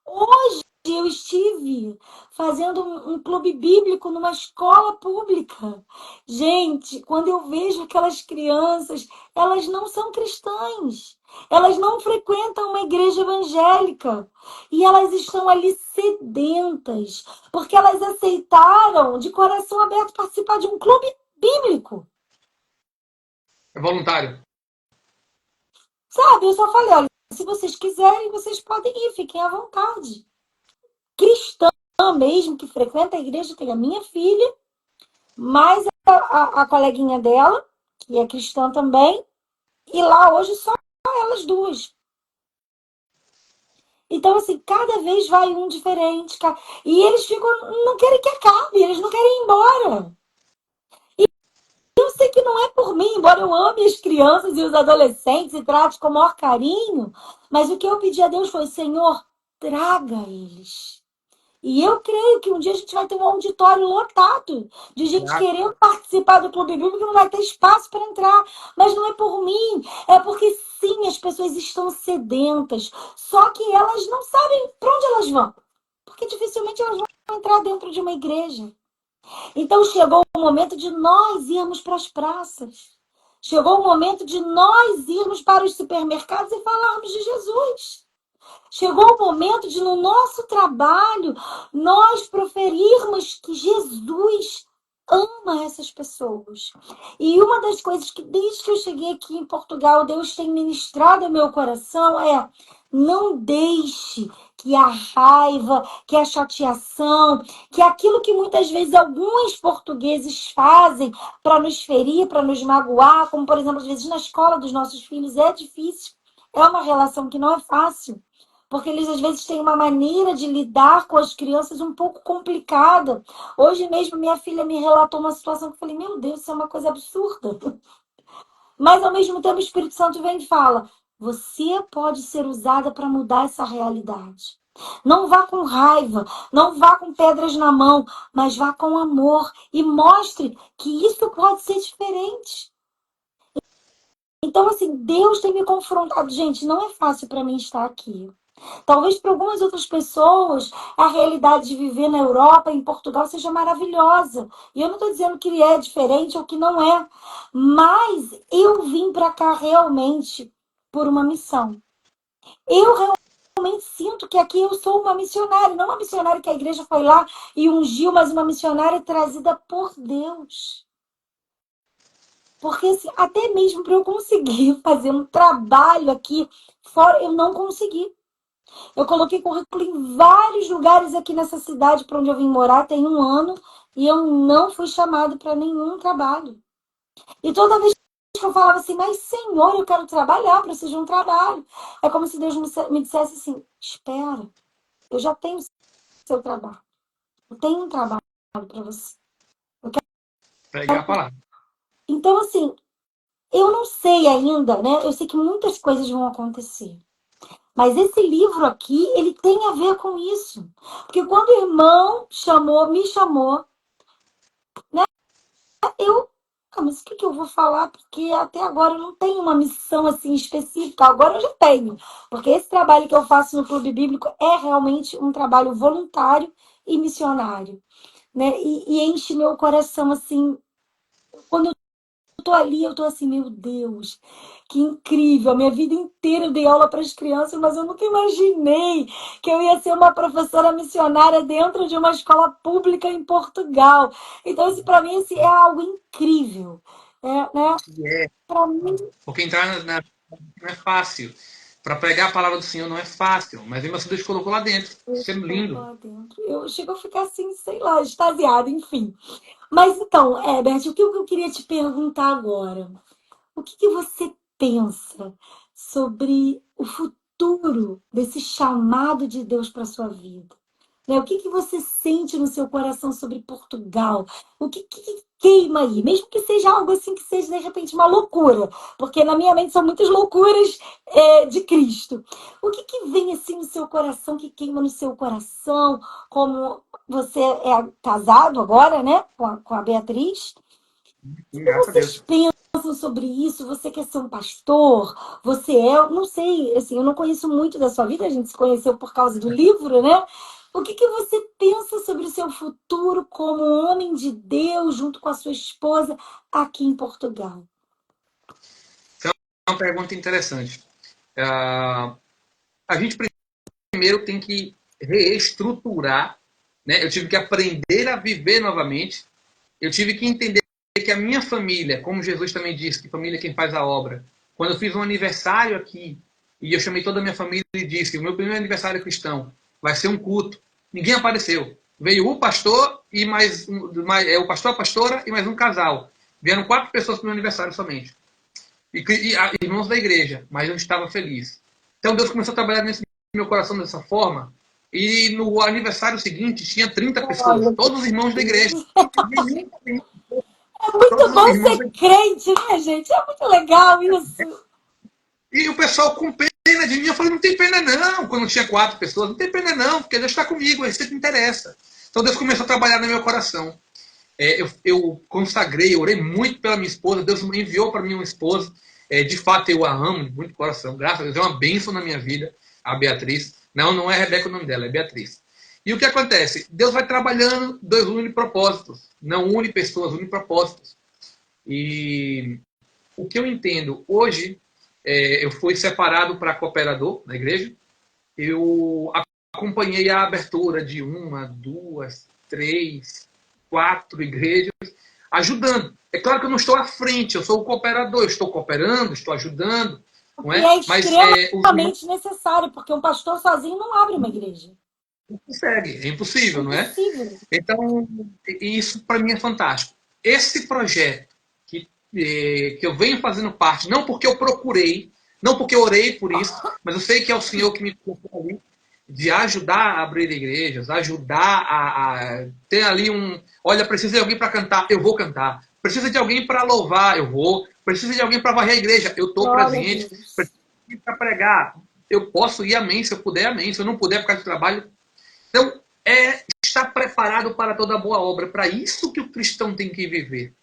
Hoje eu estive fazendo um clube bíblico numa escola pública. Gente, quando eu vejo aquelas crianças, elas não são cristãs. Elas não frequentam uma igreja evangélica. E elas estão ali sedentas, porque elas aceitaram de coração aberto participar de um clube bíblico. É voluntário. Sabe, eu só falei, olha, se vocês quiserem, vocês podem ir, fiquem à vontade. Cristã mesmo, que frequenta a igreja, tem a minha filha, mais a coleguinha dela, que é cristã também, e lá hoje só elas duas. Então, assim, cada vez vai um diferente. E eles ficam, não querem que acabe, eles não querem ir embora. E eu sei que não é por mim, embora eu ame as crianças e os adolescentes e trate com o maior carinho, mas o que eu pedi a Deus foi, Senhor, traga eles. E eu creio que um dia a gente vai ter um auditório lotado de gente querendo participar do Clube Bíblico que não vai ter espaço para entrar. Mas não é por mim, é porque sim, as pessoas estão sedentas. Só que elas não sabem para onde elas vão. Porque dificilmente elas vão entrar dentro de uma igreja. Então chegou o momento de nós irmos para as praças. Chegou o momento de nós irmos para os supermercados e falarmos de Jesus. Chegou o momento de, no nosso trabalho, nós proferirmos que Jesus ama essas pessoas. E uma das coisas que, desde que eu cheguei aqui em Portugal, Deus tem ministrado ao meu coração é: não deixe que a raiva, que a chateação, que aquilo que muitas vezes alguns portugueses fazem para nos ferir, para nos magoar, como por exemplo, às vezes na escola dos nossos filhos, é difícil. É uma relação que não é fácil. Porque eles às vezes têm uma maneira de lidar com as crianças um pouco complicada. Hoje mesmo minha filha me relatou uma situação que eu falei, meu Deus, isso é uma coisa absurda. Mas ao mesmo tempo o Espírito Santo vem e fala, você pode ser usada para mudar essa realidade. Não vá com raiva, não vá com pedras na mão, mas vá com amor e mostre que isso pode ser diferente. Então, assim, Deus tem me confrontado. Gente, não é fácil para mim estar aqui. Talvez para algumas outras pessoas a realidade de viver na Europa, em Portugal, seja maravilhosa. E eu não estou dizendo que é diferente ou que não é. Mas eu vim para cá realmente por uma missão. Eu realmente sinto que aqui eu sou uma missionária. Não uma missionária que a igreja foi lá e ungiu, mas uma missionária trazida por Deus. Porque assim, até mesmo para eu conseguir fazer um trabalho aqui fora, eu não consegui. Eu coloquei currículo em vários lugares aqui nessa cidade para onde eu vim morar, tem um ano, e eu não fui chamado para nenhum trabalho. E toda vez que eu falava assim, mas Senhor, eu quero trabalhar, preciso de um trabalho. É como se Deus me dissesse assim, espera, eu já tenho o seu trabalho. Eu tenho um trabalho para você. Eu Pregar a quero... palavra. Então, assim, eu não sei ainda, né? Eu sei que muitas coisas vão acontecer. Mas esse livro aqui, ele tem a ver com isso. Porque quando o irmão me chamou, né? Eu, mas o que que eu vou falar? Porque até agora eu não tenho uma missão assim específica. Agora eu já tenho. Porque esse trabalho que eu faço no Clube Bíblico é realmente um trabalho voluntário e missionário, né? E enche meu coração assim, quando eu tô ali, eu tô assim, meu Deus, que incrível. A minha vida inteira eu dei aula para as crianças, mas eu nunca imaginei que eu ia ser uma professora missionária dentro de uma escola pública em Portugal. Então, isso para mim assim, é algo incrível. Né? É, Para mim, porque entrar não é fácil. Para pregar a palavra do Senhor não é fácil, mas mesmo assim Deus colocou lá dentro. eu Isso é tô lindo. lá dentro. Eu chego a ficar assim, sei lá, extasiada, enfim. Mas então, Herbert, o que eu queria te perguntar agora? O que que você pensa sobre o futuro desse chamado de Deus para sua vida? Né? O que que você sente no seu coração sobre Portugal? O que queima aí? Mesmo que seja algo assim que seja de repente uma loucura, porque na minha mente são muitas loucuras de Cristo. O que que vem assim no seu coração, que queima no seu coração? Como você é casado agora, né, com a Beatriz? Sim, Que graças a vocês Deus. pensam sobre isso? Você quer ser um pastor? Você é, não sei, assim, eu não conheço muito da sua vida, a gente se conheceu por causa do livro, né? O que que você pensa sobre o seu futuro como homem de Deus junto com a sua esposa aqui em Portugal? Então, é uma pergunta interessante. A gente primeiro tem que reestruturar, né? Eu tive que aprender a viver novamente. Eu tive que entender que a minha família, como Jesus também disse, que família é quem faz a obra. Quando eu fiz um aniversário aqui, e eu chamei toda a minha família e disse que o meu primeiro aniversário cristão vai ser um culto, ninguém apareceu. Veio o pastor e o pastor, a pastora e mais um casal. Vieram 4 pessoas para o meu aniversário somente. E irmãos da igreja, mas eu estava feliz. Então Deus começou a trabalhar nesse meu coração dessa forma. E no aniversário seguinte tinha 30 pessoas, Olha, todos os irmãos da igreja. Nenhum, é muito todos os bom irmãos ser da crente, né, gente? É muito legal isso. E o pessoal com pena de mim, eu falei, não tem pena não, quando tinha 4 pessoas, não tem pena não, porque Deus está comigo, é isso que interessa. Então Deus começou a trabalhar no meu coração. Eu consagrei, eu orei muito pela minha esposa, Deus me enviou para mim uma esposa, de fato eu a amo muito de coração, graças a Deus, é uma bênção na minha vida, a Beatriz. Não, não é Rebeca o nome dela, é Beatriz. E o que acontece? Deus vai trabalhando, Deus une propósitos, não une pessoas, une propósitos. E o que eu entendo hoje, eu fui separado para cooperador na igreja, eu acompanhei a abertura de uma, duas, três, 4 igrejas, ajudando. É claro que eu não estou à frente, eu sou o cooperador, eu estou cooperando, estou ajudando, não E é é? Mas os irmãos extremamente necessário, porque um pastor sozinho não abre uma igreja. não conseguem, é É impossível, não é? impossível. Então, isso para mim é fantástico. Esse projeto que eu venho fazendo parte, não porque eu procurei, não porque eu orei por isso, mas eu sei que é o Senhor que me colocou ali, de ajudar a abrir igrejas, ajudar a ter ali olha, precisa de alguém para cantar, eu vou cantar. Precisa de alguém para louvar, eu vou. Precisa de alguém para varrer a igreja, eu estou Glória a presente. Deus. Precisa de alguém para pregar, eu posso ir, amém, se eu puder, amém. Se eu não puder por causa do trabalho. Então, estar preparado para toda boa obra. Para isso que o cristão tem que viver.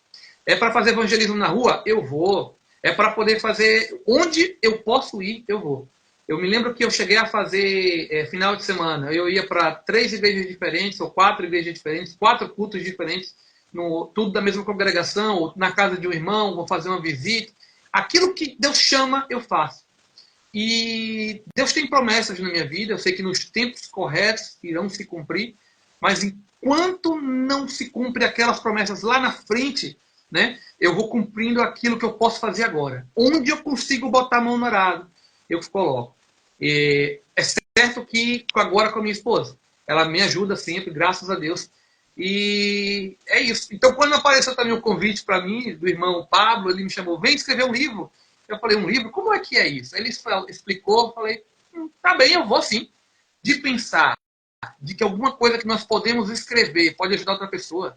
É para fazer evangelismo na rua? Eu vou. É para poder fazer onde eu posso ir, eu vou. Eu me lembro que eu cheguei a fazer final de semana. Eu ia para 3 igrejas diferentes, ou 4 igrejas diferentes, 4 cultos diferentes, tudo da mesma congregação, ou na casa de um irmão, vou fazer uma visita. Aquilo que Deus chama, eu faço. E Deus tem promessas na minha vida, eu sei que nos tempos corretos irão se cumprir, mas enquanto não se cumpre aquelas promessas lá na frente, né, eu vou cumprindo aquilo que eu posso fazer agora. Onde eu consigo botar a mão no arado, eu coloco. É certo que agora com a minha esposa, ela me ajuda sempre, graças a Deus. E é isso. Então, quando apareceu também o convite para mim, do irmão Pablo, ele me chamou, vem escrever um livro. Eu falei, um livro? Como é que é isso? Ele explicou, eu falei, tá bem, eu vou sim. De pensar de que alguma coisa que nós podemos escrever pode ajudar outra pessoa.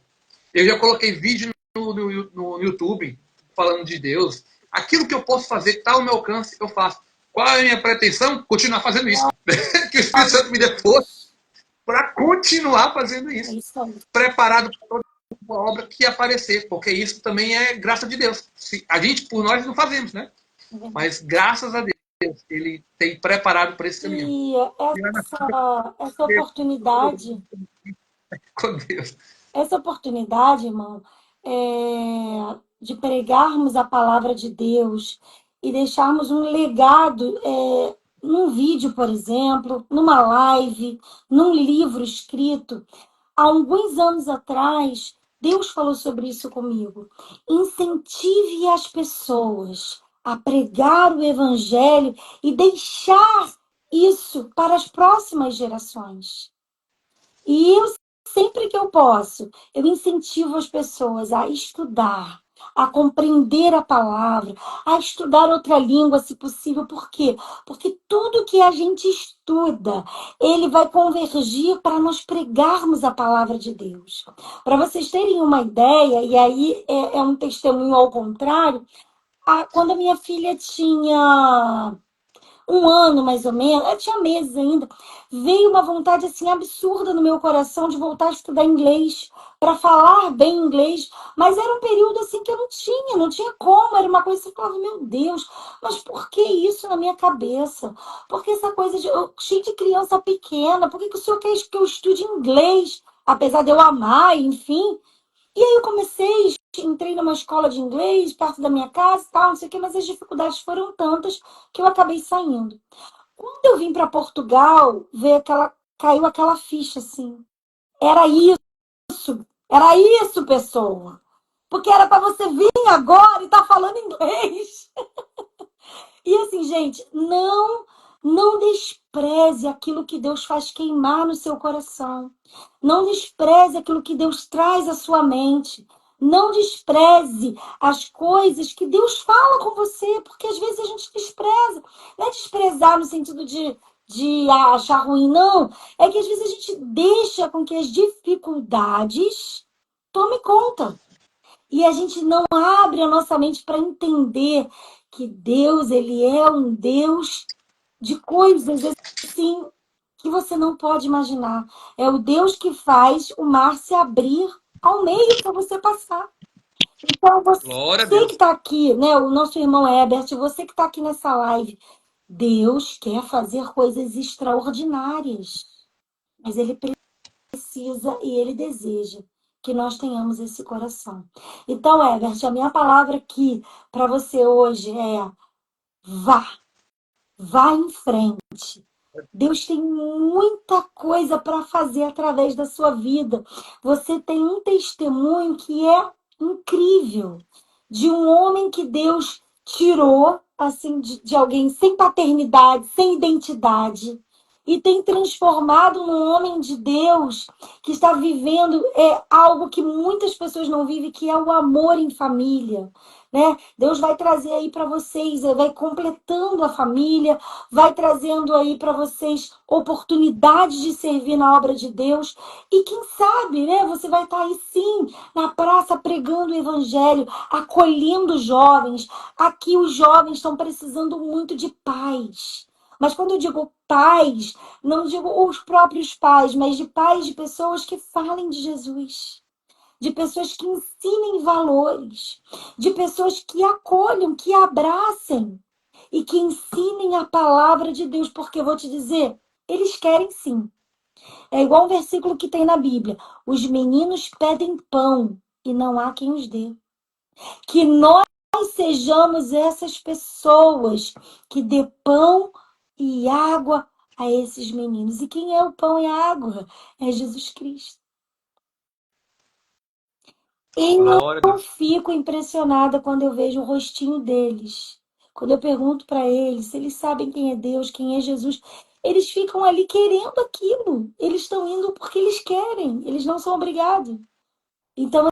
Eu já coloquei vídeo no YouTube falando de Deus. Aquilo que eu posso fazer, que está ao meu alcance, eu faço. Qual é a minha pretensão? Continuar fazendo isso. Que o Espírito Santo me dê força para continuar fazendo É isso. isso aí. Preparado para toda uma obra que aparecer, porque isso também é graça de Deus. A gente, por nós, não fazemos, né? É verdade. Mas graças a Deus, ele tem preparado para esse caminho. E essa oportunidade, Com Deus. essa oportunidade, irmão, de pregarmos a palavra de Deus e deixarmos um legado, num vídeo, por exemplo, numa live, num livro escrito. Há alguns anos atrás, Deus falou sobre isso comigo. Incentive as pessoas a pregar o evangelho e deixar isso para as próximas gerações. E eu, sempre que eu posso, eu incentivo as pessoas a estudar, a compreender a palavra, a estudar outra língua, se possível. Por quê? Porque tudo que a gente estuda, ele vai convergir para nós pregarmos a palavra de Deus. Para vocês terem uma ideia, e aí é um testemunho ao contrário, quando a minha filha tinha um ano mais ou menos, eu tinha meses ainda, veio uma vontade assim absurda no meu coração de voltar a estudar inglês, para falar bem inglês, mas era um período assim que eu não tinha como, era uma coisa que eu falava, meu Deus, mas por que isso na minha cabeça? Por que essa coisa cheio de criança pequena, por que o senhor quer que eu estude inglês? Apesar de eu amar, enfim. E aí eu entrei numa escola de inglês perto da minha casa e tal, não sei o quê, mas as dificuldades foram tantas que eu acabei saindo. Quando eu vim para Portugal, caiu aquela ficha assim. Era era isso, pessoa. Porque era para você vir agora e estar falando inglês. E assim, gente, não despreze aquilo que Deus faz queimar no seu coração. Não despreze aquilo que Deus traz à sua mente. Não despreze as coisas que Deus fala com você, porque às vezes a gente despreza. Não é desprezar no sentido de achar ruim, não. É que às vezes a gente deixa com que as dificuldades tome conta. E a gente não abre a nossa mente para entender que Deus, ele é um Deus de coisas assim que você não pode imaginar. É o Deus que faz o mar se abrir ao meio para você passar. Então, Glória a você que Deus. está aqui, né? O nosso irmão Herbert, você que está aqui nessa live, Deus quer fazer coisas extraordinárias. Mas ele precisa e ele deseja que nós tenhamos esse coração. Então, Herbert, a minha palavra aqui para você hoje é vá, vá em frente. Deus tem muita coisa para fazer através da sua vida. Você tem um testemunho que é incrível, de um homem que Deus tirou assim de alguém sem paternidade, sem identidade, e tem transformado num homem de Deus que está vivendo algo que muitas pessoas não vivem, que é o amor em família, né? Deus vai trazer aí para vocês, vai completando a família, vai trazendo aí para vocês oportunidades de servir na obra de Deus. E quem sabe, né? Você vai estar aí sim, na praça pregando o evangelho, acolhendo jovens. Aqui os jovens estão precisando muito de paz. Mas quando eu digo pais, não digo os próprios pais, mas de pais de pessoas que falem de Jesus, de pessoas que ensinem valores, de pessoas que acolham, que abracem e que ensinem a palavra de Deus, porque eu vou te dizer, eles querem sim. É igual um versículo que tem na Bíblia: os meninos pedem pão e não há quem os dê. Que nós sejamos essas pessoas que dê pão e água a esses meninos. E quem é o pão e a água? É Jesus Cristo. Glória a Eu Deus. fico impressionada quando eu vejo o rostinho deles. Quando eu pergunto para eles se eles sabem quem é Deus, quem é Jesus, eles ficam ali querendo aquilo. Eles estão indo porque eles querem, eles não são obrigados. Então,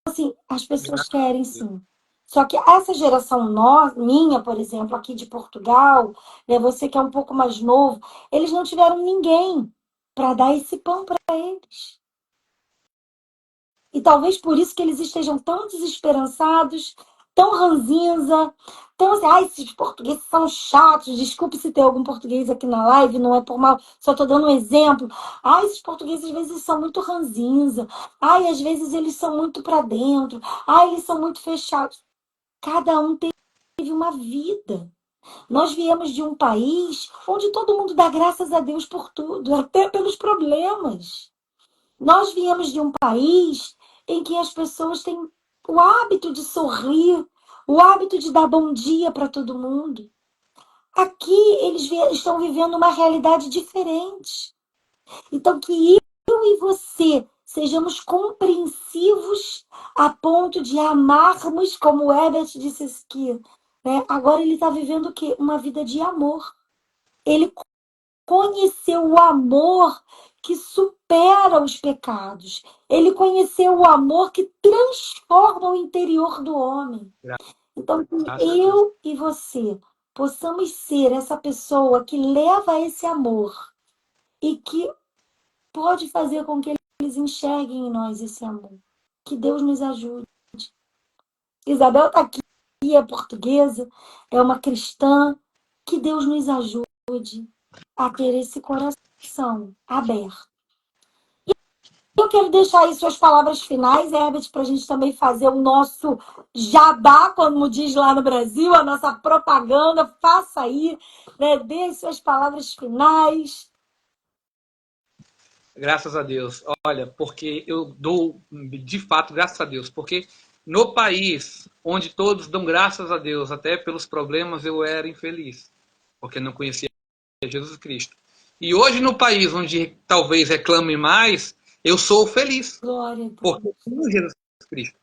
assim, as pessoas Graças a querem Deus. sim. Só que essa geração minha, por exemplo, aqui de Portugal, né, você que é um pouco mais novo, eles não tiveram ninguém para dar esse pão para eles. E talvez por isso que eles estejam tão desesperançados, tão ranzinza, tão assim, ai, esses portugueses são chatos. Desculpe se tem algum português aqui na live, não é por mal, só estou dando um exemplo. Ai, esses portugueses às vezes são muito ranzinza. Ai, às vezes eles são muito para dentro. Ai, eles são muito fechados. Cada um teve uma vida. Nós viemos de um país onde todo mundo dá graças a Deus por tudo, até pelos problemas. Nós viemos de um país em que as pessoas têm o hábito de sorrir, o hábito de dar bom dia para todo mundo. Aqui eles estão vivendo uma realidade diferente. Então, que eu e você sejamos compreensivos a ponto de amarmos, como o Herbert disse aqui. Né? Agora ele está vivendo o quê? Uma vida de amor. Ele conheceu o amor que supera os pecados. Ele conheceu o amor que transforma o interior do homem. Então, que Graças a Deus. eu e você possamos ser essa pessoa que leva esse amor e que pode fazer com que eles enxerguem em nós esse amor. Que Deus nos ajude. Isabel está aqui, é portuguesa, é uma cristã. Que Deus nos ajude a ter esse coração aberto. Eu quero deixar aí suas palavras finais, Herbert, para a gente também fazer o nosso jabá, como diz lá no Brasil, a nossa propaganda. Faça aí, né? Dê suas palavras finais. Graças a Deus. Olha, porque eu dou, de fato, graças a Deus, porque no país onde todos dão graças a Deus, até pelos problemas, eu era infeliz, porque não conhecia Jesus Cristo. E hoje, no país onde talvez reclame mais, eu sou feliz, Glória a porque eu Deus. tenho Jesus Cristo.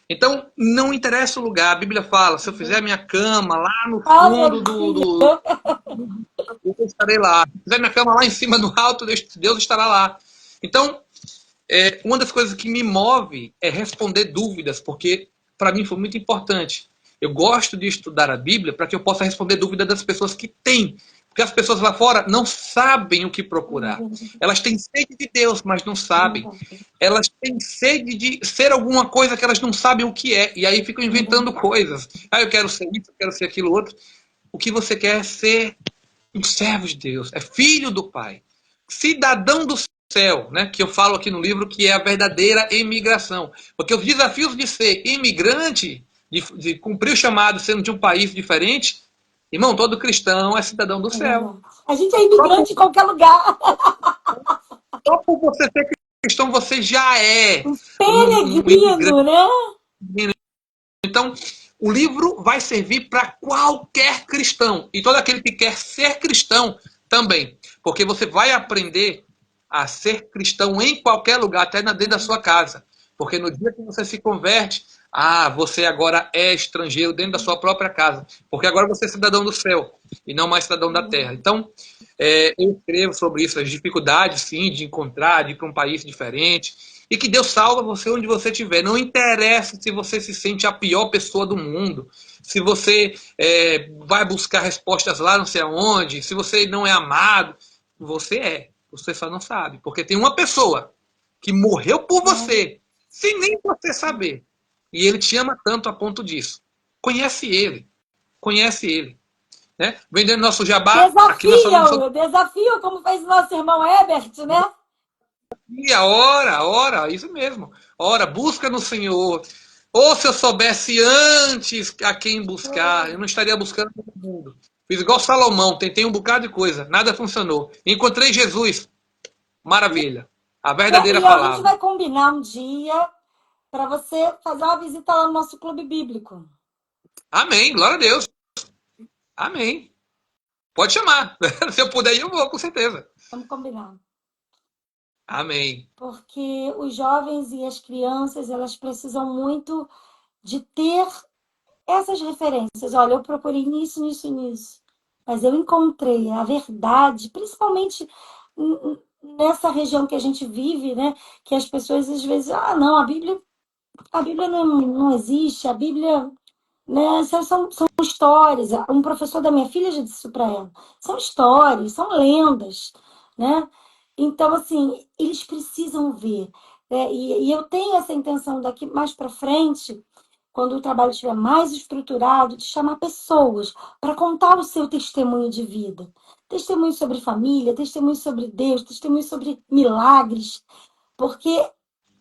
Então, não interessa o lugar. A Bíblia fala, se eu fizer minha cama lá no fundo Aleluia. eu estarei lá. Se fizer minha cama lá em cima do alto, Deus estará lá. Então, uma das coisas que me move é responder dúvidas, porque para mim foi muito importante. Eu gosto de estudar a Bíblia para que eu possa responder dúvidas das pessoas que têm. Porque as pessoas lá fora não sabem o que procurar. Elas têm sede de Deus, mas não sabem. Elas têm sede de ser alguma coisa que elas não sabem o que é. E aí ficam inventando coisas. Ah, eu quero ser isso, eu quero ser aquilo outro. O que você quer é ser um servo de Deus, é filho do Pai, cidadão do céu, né? Que eu falo aqui no livro que é a verdadeira imigração. Porque os desafios de ser imigrante, de cumprir o chamado sendo de um país diferente, irmão, todo cristão é cidadão do É céu. verdade. A gente é Só por, imigrante em qualquer lugar. só por você ser cristão, você já é Um um peregrino, imigrante. né? Então, o livro vai servir para qualquer cristão. E todo aquele que quer ser cristão também. Porque você vai aprender a ser cristão em qualquer lugar, até dentro da sua casa. Porque no dia que você se converte, você agora é estrangeiro dentro da sua própria casa. Porque agora você é cidadão do céu e não mais cidadão da terra. Então, eu escrevo sobre isso, as dificuldades, sim, de encontrar, de ir para um país diferente. E que Deus salva você onde você estiver. Não interessa se você se sente a pior pessoa do mundo, se você vai buscar respostas lá não sei aonde, se você não é amado. Você é. Você só não sabe. Porque tem uma pessoa que morreu por você, sem nem você saber. E ele te ama tanto a ponto disso. Conhece ele. Conhece ele. Né? Vendendo nosso jabá, aqui nós falamos sobre Desafio, como fez o nosso irmão Herbert, né? ora, isso mesmo. Ora, busca no Senhor. Ou se eu soubesse antes a quem buscar, eu não estaria buscando todo mundo. Fiz igual Salomão, tentei um bocado de coisa, nada funcionou. Encontrei Jesus, maravilha. A verdadeira E a gente palavra. vai combinar um dia para você fazer uma visita lá no nosso clube bíblico. Amém, glória a Deus. Amém. Pode chamar. Se eu puder ir, eu vou, com certeza. Vamos combinar. Amém. Porque os jovens e as crianças, elas precisam muito de ter essas referências. Olha, eu procurei nisso, nisso e nisso. Mas eu encontrei a verdade, principalmente nessa região que a gente vive, né? Que as pessoas às vezes, não, a Bíblia não existe, a Bíblia, né? São histórias. Um professor da minha filha já disse isso para ela. São histórias, são lendas, né? Então, assim, eles precisam ver. Né? E eu tenho essa intenção daqui mais para frente, quando o trabalho estiver mais estruturado, de chamar pessoas para contar o seu testemunho de vida. Testemunho sobre família, testemunho sobre Deus, testemunho sobre milagres. Porque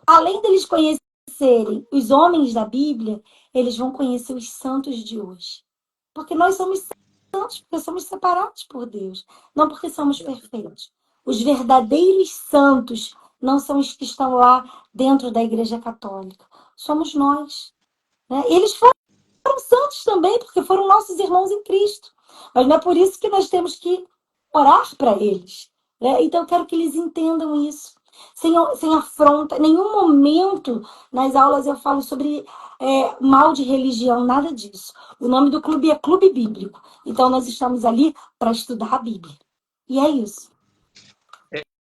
além deles conhecerem os homens da Bíblia, eles vão conhecer os santos de hoje. Porque nós somos santos, porque somos separados por Deus, não porque somos perfeitos. Os verdadeiros santos não são os que estão lá dentro da Igreja Católica. Somos nós. Né? Eles foram santos também, porque foram nossos irmãos em Cristo. Mas não é por isso que nós temos que orar para eles. Né? Então, eu quero que eles entendam isso. Sem afronta, em nenhum momento nas aulas eu falo sobre mal de religião, nada disso. O nome do clube é Clube Bíblico. Então, nós estamos ali para estudar a Bíblia. E é isso.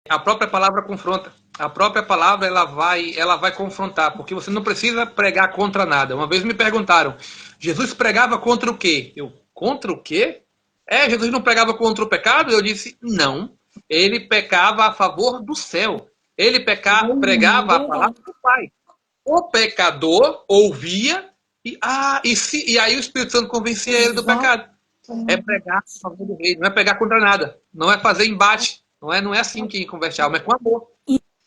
A própria palavra confronta. A própria palavra ela vai confrontar, porque você não precisa pregar contra nada. Uma vez me perguntaram, Jesus pregava contra o quê? Contra o quê? Jesus não pregava contra o pecado? Eu disse, não. Ele pecava a favor do céu. Ele pregava a palavra do Pai. O pecador ouvia e aí o Espírito Santo convencia ele do pecado. É pregar a favor do rei, não é pregar contra nada. Não é fazer embate. Não é assim que converte a alma, é com amor.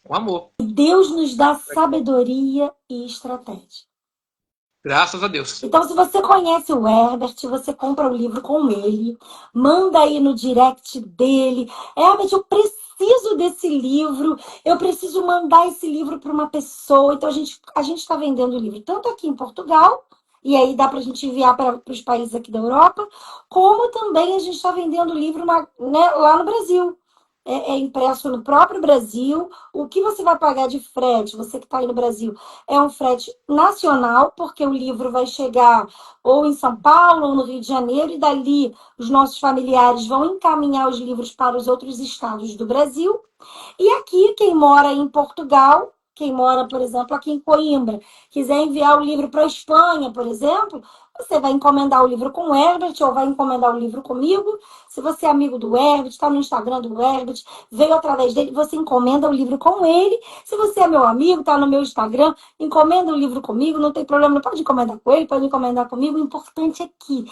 Com amor. E Deus nos dá sabedoria e estratégia. Graças a Deus. Então, se você conhece o Herbert, você compra o livro com ele, manda aí no direct dele. Herbert, eu preciso desse livro, eu preciso mandar esse livro para uma pessoa. Então, a gente está vendendo o livro tanto aqui em Portugal, e aí dá para a gente enviar para os países aqui da Europa, como também a gente está vendendo o livro né, lá no Brasil. É impresso no próprio Brasil. O que você vai pagar de frete, você que está aí no Brasil, é um frete nacional, porque o livro vai chegar ou em São Paulo ou no Rio de Janeiro, e dali os nossos familiares vão encaminhar os livros para os outros estados do Brasil. E aqui, quem mora em Portugal, quem mora, por exemplo, aqui em Coimbra, quiser enviar o livro para a Espanha, por exemplo, você vai encomendar o livro com o Herbert ou vai encomendar o livro comigo. Se você é amigo do Herbert, está no Instagram do Herbert, veio através dele, você encomenda o livro com ele. Se você é meu amigo, está no meu Instagram, encomenda o livro comigo, não tem problema, não pode encomendar com ele, pode encomendar comigo. O importante é que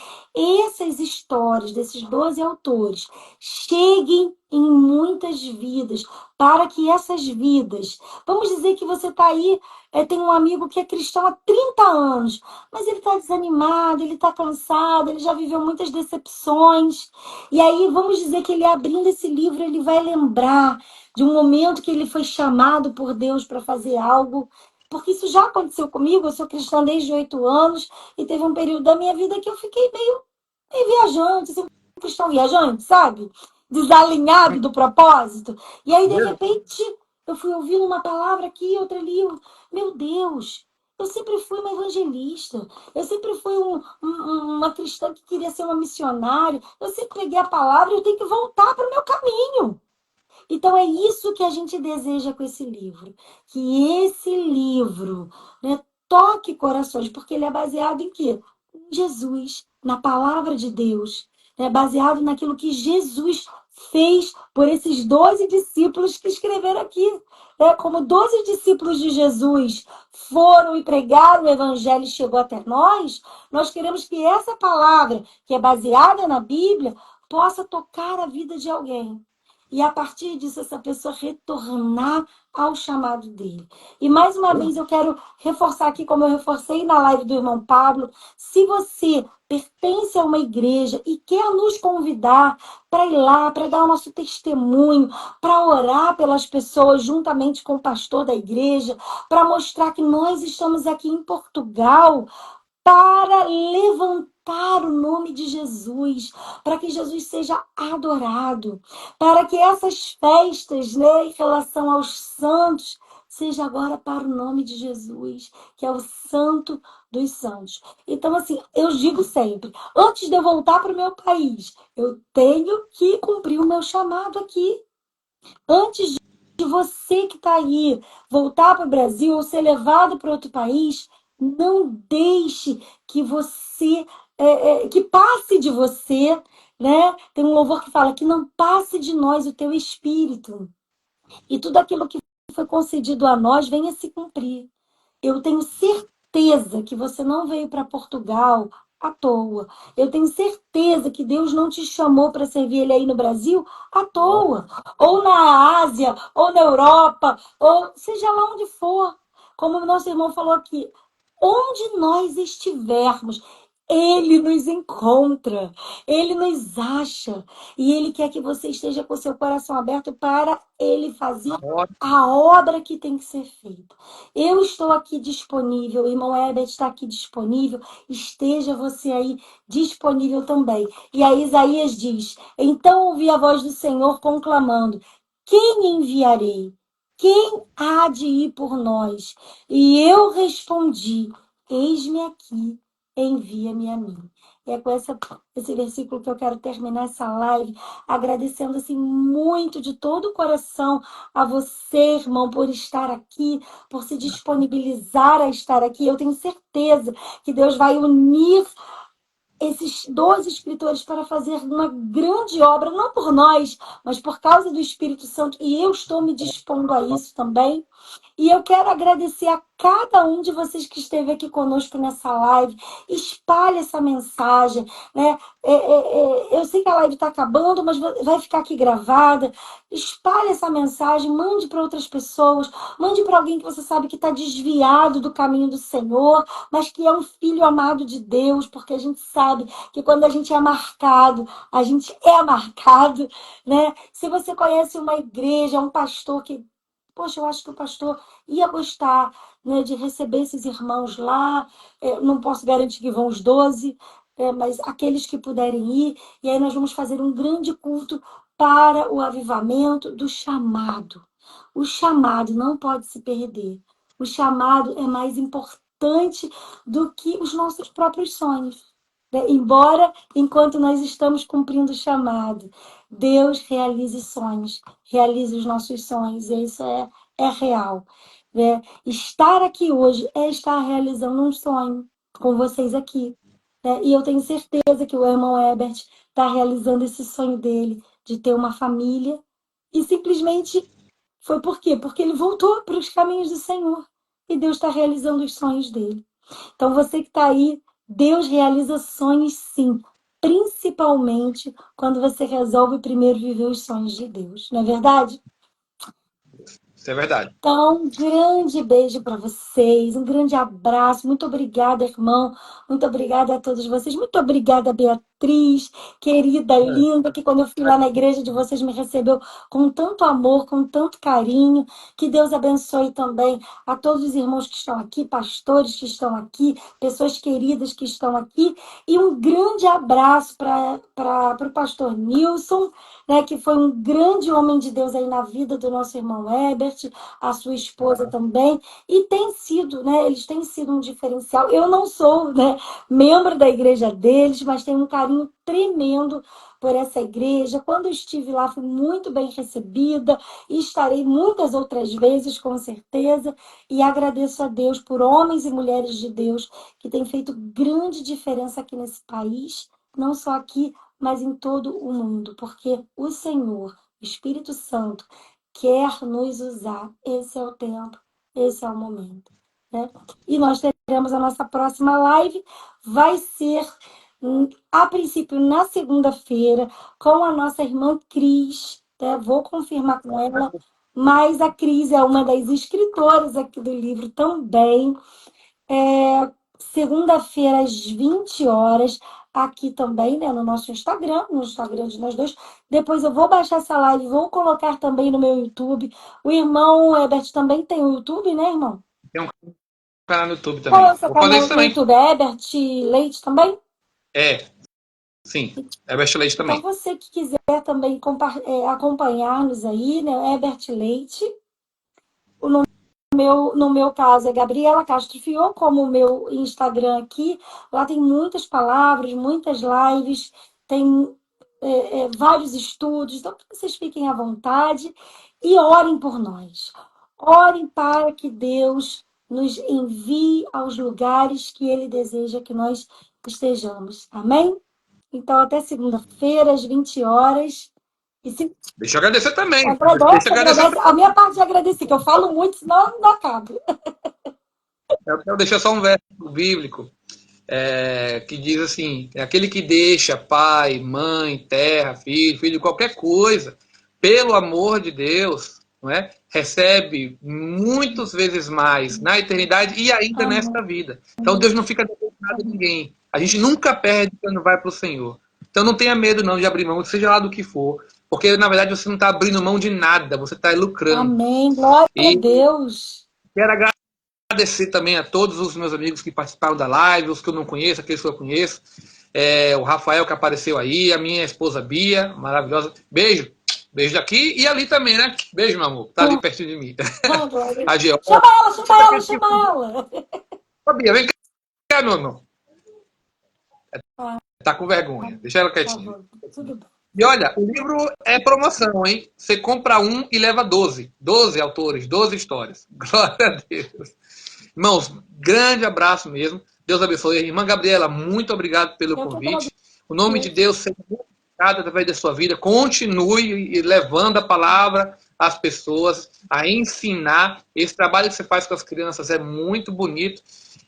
essas histórias desses 12 autores cheguem em muitas vidas, para que essas vidas... Vamos dizer que você está aí, tem um amigo que é cristão há 30 anos, mas ele está desanimado, ele está cansado, ele já viveu muitas decepções. E aí, vamos dizer que ele abrindo esse livro, ele vai lembrar de um momento que ele foi chamado por Deus para fazer algo. Porque isso já aconteceu comigo, eu sou cristã desde 8 anos, e teve um período da minha vida que eu fiquei meio viajante, assim, um cristão viajante, sabe? desalinhado do propósito. E aí, de repente, eu fui ouvindo uma palavra aqui, outra ali. Meu Deus, eu sempre fui uma evangelista. Eu sempre fui uma cristã que queria ser uma missionária. Eu sempre peguei a palavra e eu tenho que voltar para o meu caminho. Então é isso que a gente deseja com esse livro. Que esse livro, né, toque corações, porque ele é baseado em quê? Em Jesus, na palavra de Deus. É baseado naquilo que Jesus fez por esses 12 discípulos que escreveram aqui. Como 12 discípulos de Jesus foram e pregaram o evangelho e chegou até nós queremos que essa palavra, que é baseada na Bíblia, possa tocar a vida de alguém. E a partir disso, essa pessoa retornar ao chamado dele. E mais uma vez eu quero reforçar aqui, como eu reforcei na live do irmão Pablo, se você pertence a uma igreja e quer nos convidar para ir lá, para dar o nosso testemunho, para orar pelas pessoas juntamente com o pastor da igreja, para mostrar que nós estamos aqui em Portugal, para levantar o nome de Jesus, para que Jesus seja adorado, para que essas festas, né, em relação aos santos, seja agora para o nome de Jesus, que é o Santo dos Santos. Então, assim, eu digo sempre, antes de eu voltar para o meu país, eu tenho que cumprir o meu chamado aqui. Antes de você que está aí voltar para o Brasil ou ser levado para outro país, não deixe que você, que passe de você, né? Tem um louvor que fala que não passe de nós o teu espírito. E tudo aquilo que foi concedido a nós venha se cumprir. Eu tenho certeza que você não veio para Portugal à toa. Eu tenho certeza que Deus não te chamou para servir Ele aí no Brasil à toa. Ou na Ásia, ou na Europa, ou seja lá onde for. Como o nosso irmão falou aqui, onde nós estivermos, Ele nos encontra, Ele nos acha. E Ele quer que você esteja com seu coração aberto para Ele fazer a obra que tem que ser feita. Eu estou aqui disponível, o irmão Herbert está aqui disponível, esteja você aí disponível também. E aí Isaías diz: então ouvi a voz do Senhor conclamando: quem enviarei? Quem há de ir por nós? E eu respondi: eis-me aqui, envia-me a mim. E é com esse versículo que eu quero terminar essa live, agradecendo assim muito de todo o coração a você, irmão, por estar aqui, por se disponibilizar a estar aqui. Eu tenho certeza que Deus vai unir esses 12 escritores para fazer uma grande obra, não por nós, mas por causa do Espírito Santo, e eu estou me dispondo a isso também. E eu quero agradecer a cada um de vocês que esteve aqui conosco nessa live. Espalhe essa mensagem, né? Eu sei que a live está acabando, mas vai ficar aqui gravada. Espalhe essa mensagem, mande para outras pessoas, mande para alguém que você sabe que está desviado do caminho do Senhor, mas que é um filho amado de Deus, porque a gente sabe que quando a gente é marcado, a gente é marcado, né? Se você conhece uma igreja, um pastor que, poxa, eu acho que o pastor ia gostar, né, de receber esses irmãos lá. Não posso garantir que vão os 12, mas aqueles que puderem ir. E aí nós vamos fazer um grande culto para o avivamento do chamado. O chamado não pode se perder. O chamado é mais importante do que os nossos próprios sonhos. Embora, enquanto nós estamos cumprindo o chamado, Deus realize sonhos, realize os nossos sonhos, e isso é real. Né? Estar aqui hoje é estar realizando um sonho com vocês aqui. Né? E eu tenho certeza que o irmão Herbert está realizando esse sonho dele, de ter uma família, e simplesmente foi por quê? Porque ele voltou para os caminhos do Senhor, e Deus está realizando os sonhos dele. Então, você que está aí, Deus realiza sonhos sim, principalmente quando você resolve primeiro viver os sonhos de Deus, não é verdade? Isso é verdade. Então, um grande beijo para vocês, um grande abraço, muito obrigada, irmão, muito obrigada a todos vocês, muito obrigada, Beatriz. Cris, querida, linda, que quando eu fui lá na igreja de vocês me recebeu com tanto amor, com tanto carinho. Que Deus abençoe também a todos os irmãos que estão aqui, pastores que estão aqui, pessoas queridas que estão aqui. E um grande abraço para o pastor Nilson, né, que foi um grande homem de Deus aí na vida do nosso irmão Herbert, a sua esposa também. E tem sido, né, eles têm sido um diferencial. Eu não sou, né, membro da igreja deles, mas tenho um carinho tremendo por essa igreja. Quando eu estive lá, fui muito bem recebida e estarei muitas outras vezes, com certeza. E agradeço a Deus por homens e mulheres de Deus que têm feito grande diferença aqui nesse país, não só aqui, mas em todo o mundo, porque o Senhor, o Espírito Santo, quer nos usar. Esse é o tempo, esse é o momento, né? E nós teremos a nossa próxima live, vai ser, a princípio, na segunda-feira, com a nossa irmã Cris, né? Vou confirmar com ela, mas a Cris é uma das escritoras aqui do livro também. Segunda-feira, às 20 horas, aqui também, né, no nosso Instagram, no Instagram de nós dois. Depois eu vou baixar essa live, vou colocar também no meu YouTube. O irmão Herbert também tem o YouTube, né, irmão? Tem um canal no YouTube Qual é também. o seu Vou fazer canal isso no também. YouTube? É Herbert Leite também? É, sim. Herbert Leite Então, também. você que quiser também acompanhar-nos aí, né, Herbert Leite. No meu caso, é Gabriela Castro Fion, como o meu Instagram aqui. Lá tem muitas palavras, muitas lives, tem vários estudos. Então, que vocês fiquem à vontade e orem por nós. Orem para que Deus nos envie aos lugares que Ele deseja que nós estejamos. Amém? Então, até segunda-feira, às 20 horas. E se Deixa eu agradecer também. Deixa agradece, eu agradecer agradece. A minha parte de agradecer, que eu falo muito, senão não acabo. Eu quero deixar só um verso bíblico que diz assim: é aquele que deixa pai, mãe, terra, filho, qualquer coisa, pelo amor de Deus, não é? Recebe muitas vezes mais na eternidade e ainda nesta Amém. vida. Então Deus não fica devendo nada a ninguém. A gente nunca perde quando vai para o Senhor. Então não tenha medo não de abrir mão, seja lá do que for, porque na verdade você não está abrindo mão de nada, você está lucrando. Amém. Glória a E Deus. quero agradecer também a todos os meus amigos que participaram da live, os que eu não conheço, aqueles que eu conheço. O Rafael que apareceu aí, a minha esposa Bia, maravilhosa. Beijo. Beijo daqui e ali também, né? Beijo, meu amor. Tá ali pertinho de mim. A Georgia. Chama ela. Ô, Bia, vem cá, meu irmão. Ah, Tá com vergonha. Deixa ela por quietinha. favor. Tudo bem. E olha, o livro é promoção, hein? Você compra um e leva 12. 12 autores, 12 histórias. Glória a Deus. Irmãos, grande abraço mesmo. Deus abençoe. Irmã Gabriela, muito obrigado pelo Eu que convite. agradeço. O nome de Deus seja glorificado através da sua vida. Continue levando a palavra às pessoas, a ensinar. Esse trabalho que você faz com as crianças é muito bonito.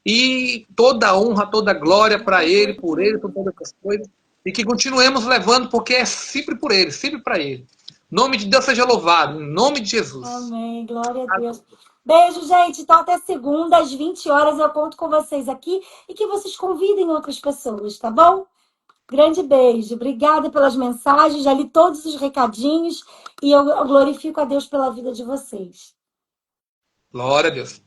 E toda a honra, toda a glória para Ele, por todas as coisas. E que continuemos levando, porque é sempre por Ele, sempre para Ele. O nome de Deus seja louvado, em nome de Jesus. Amém. Glória a Deus. Beijo, gente. Então, até segunda, às 20 horas, eu conto com vocês aqui e que vocês convidem outras pessoas, tá bom? Grande beijo. Obrigada pelas mensagens. Já li todos os recadinhos e eu glorifico a Deus pela vida de vocês. Glória a Deus.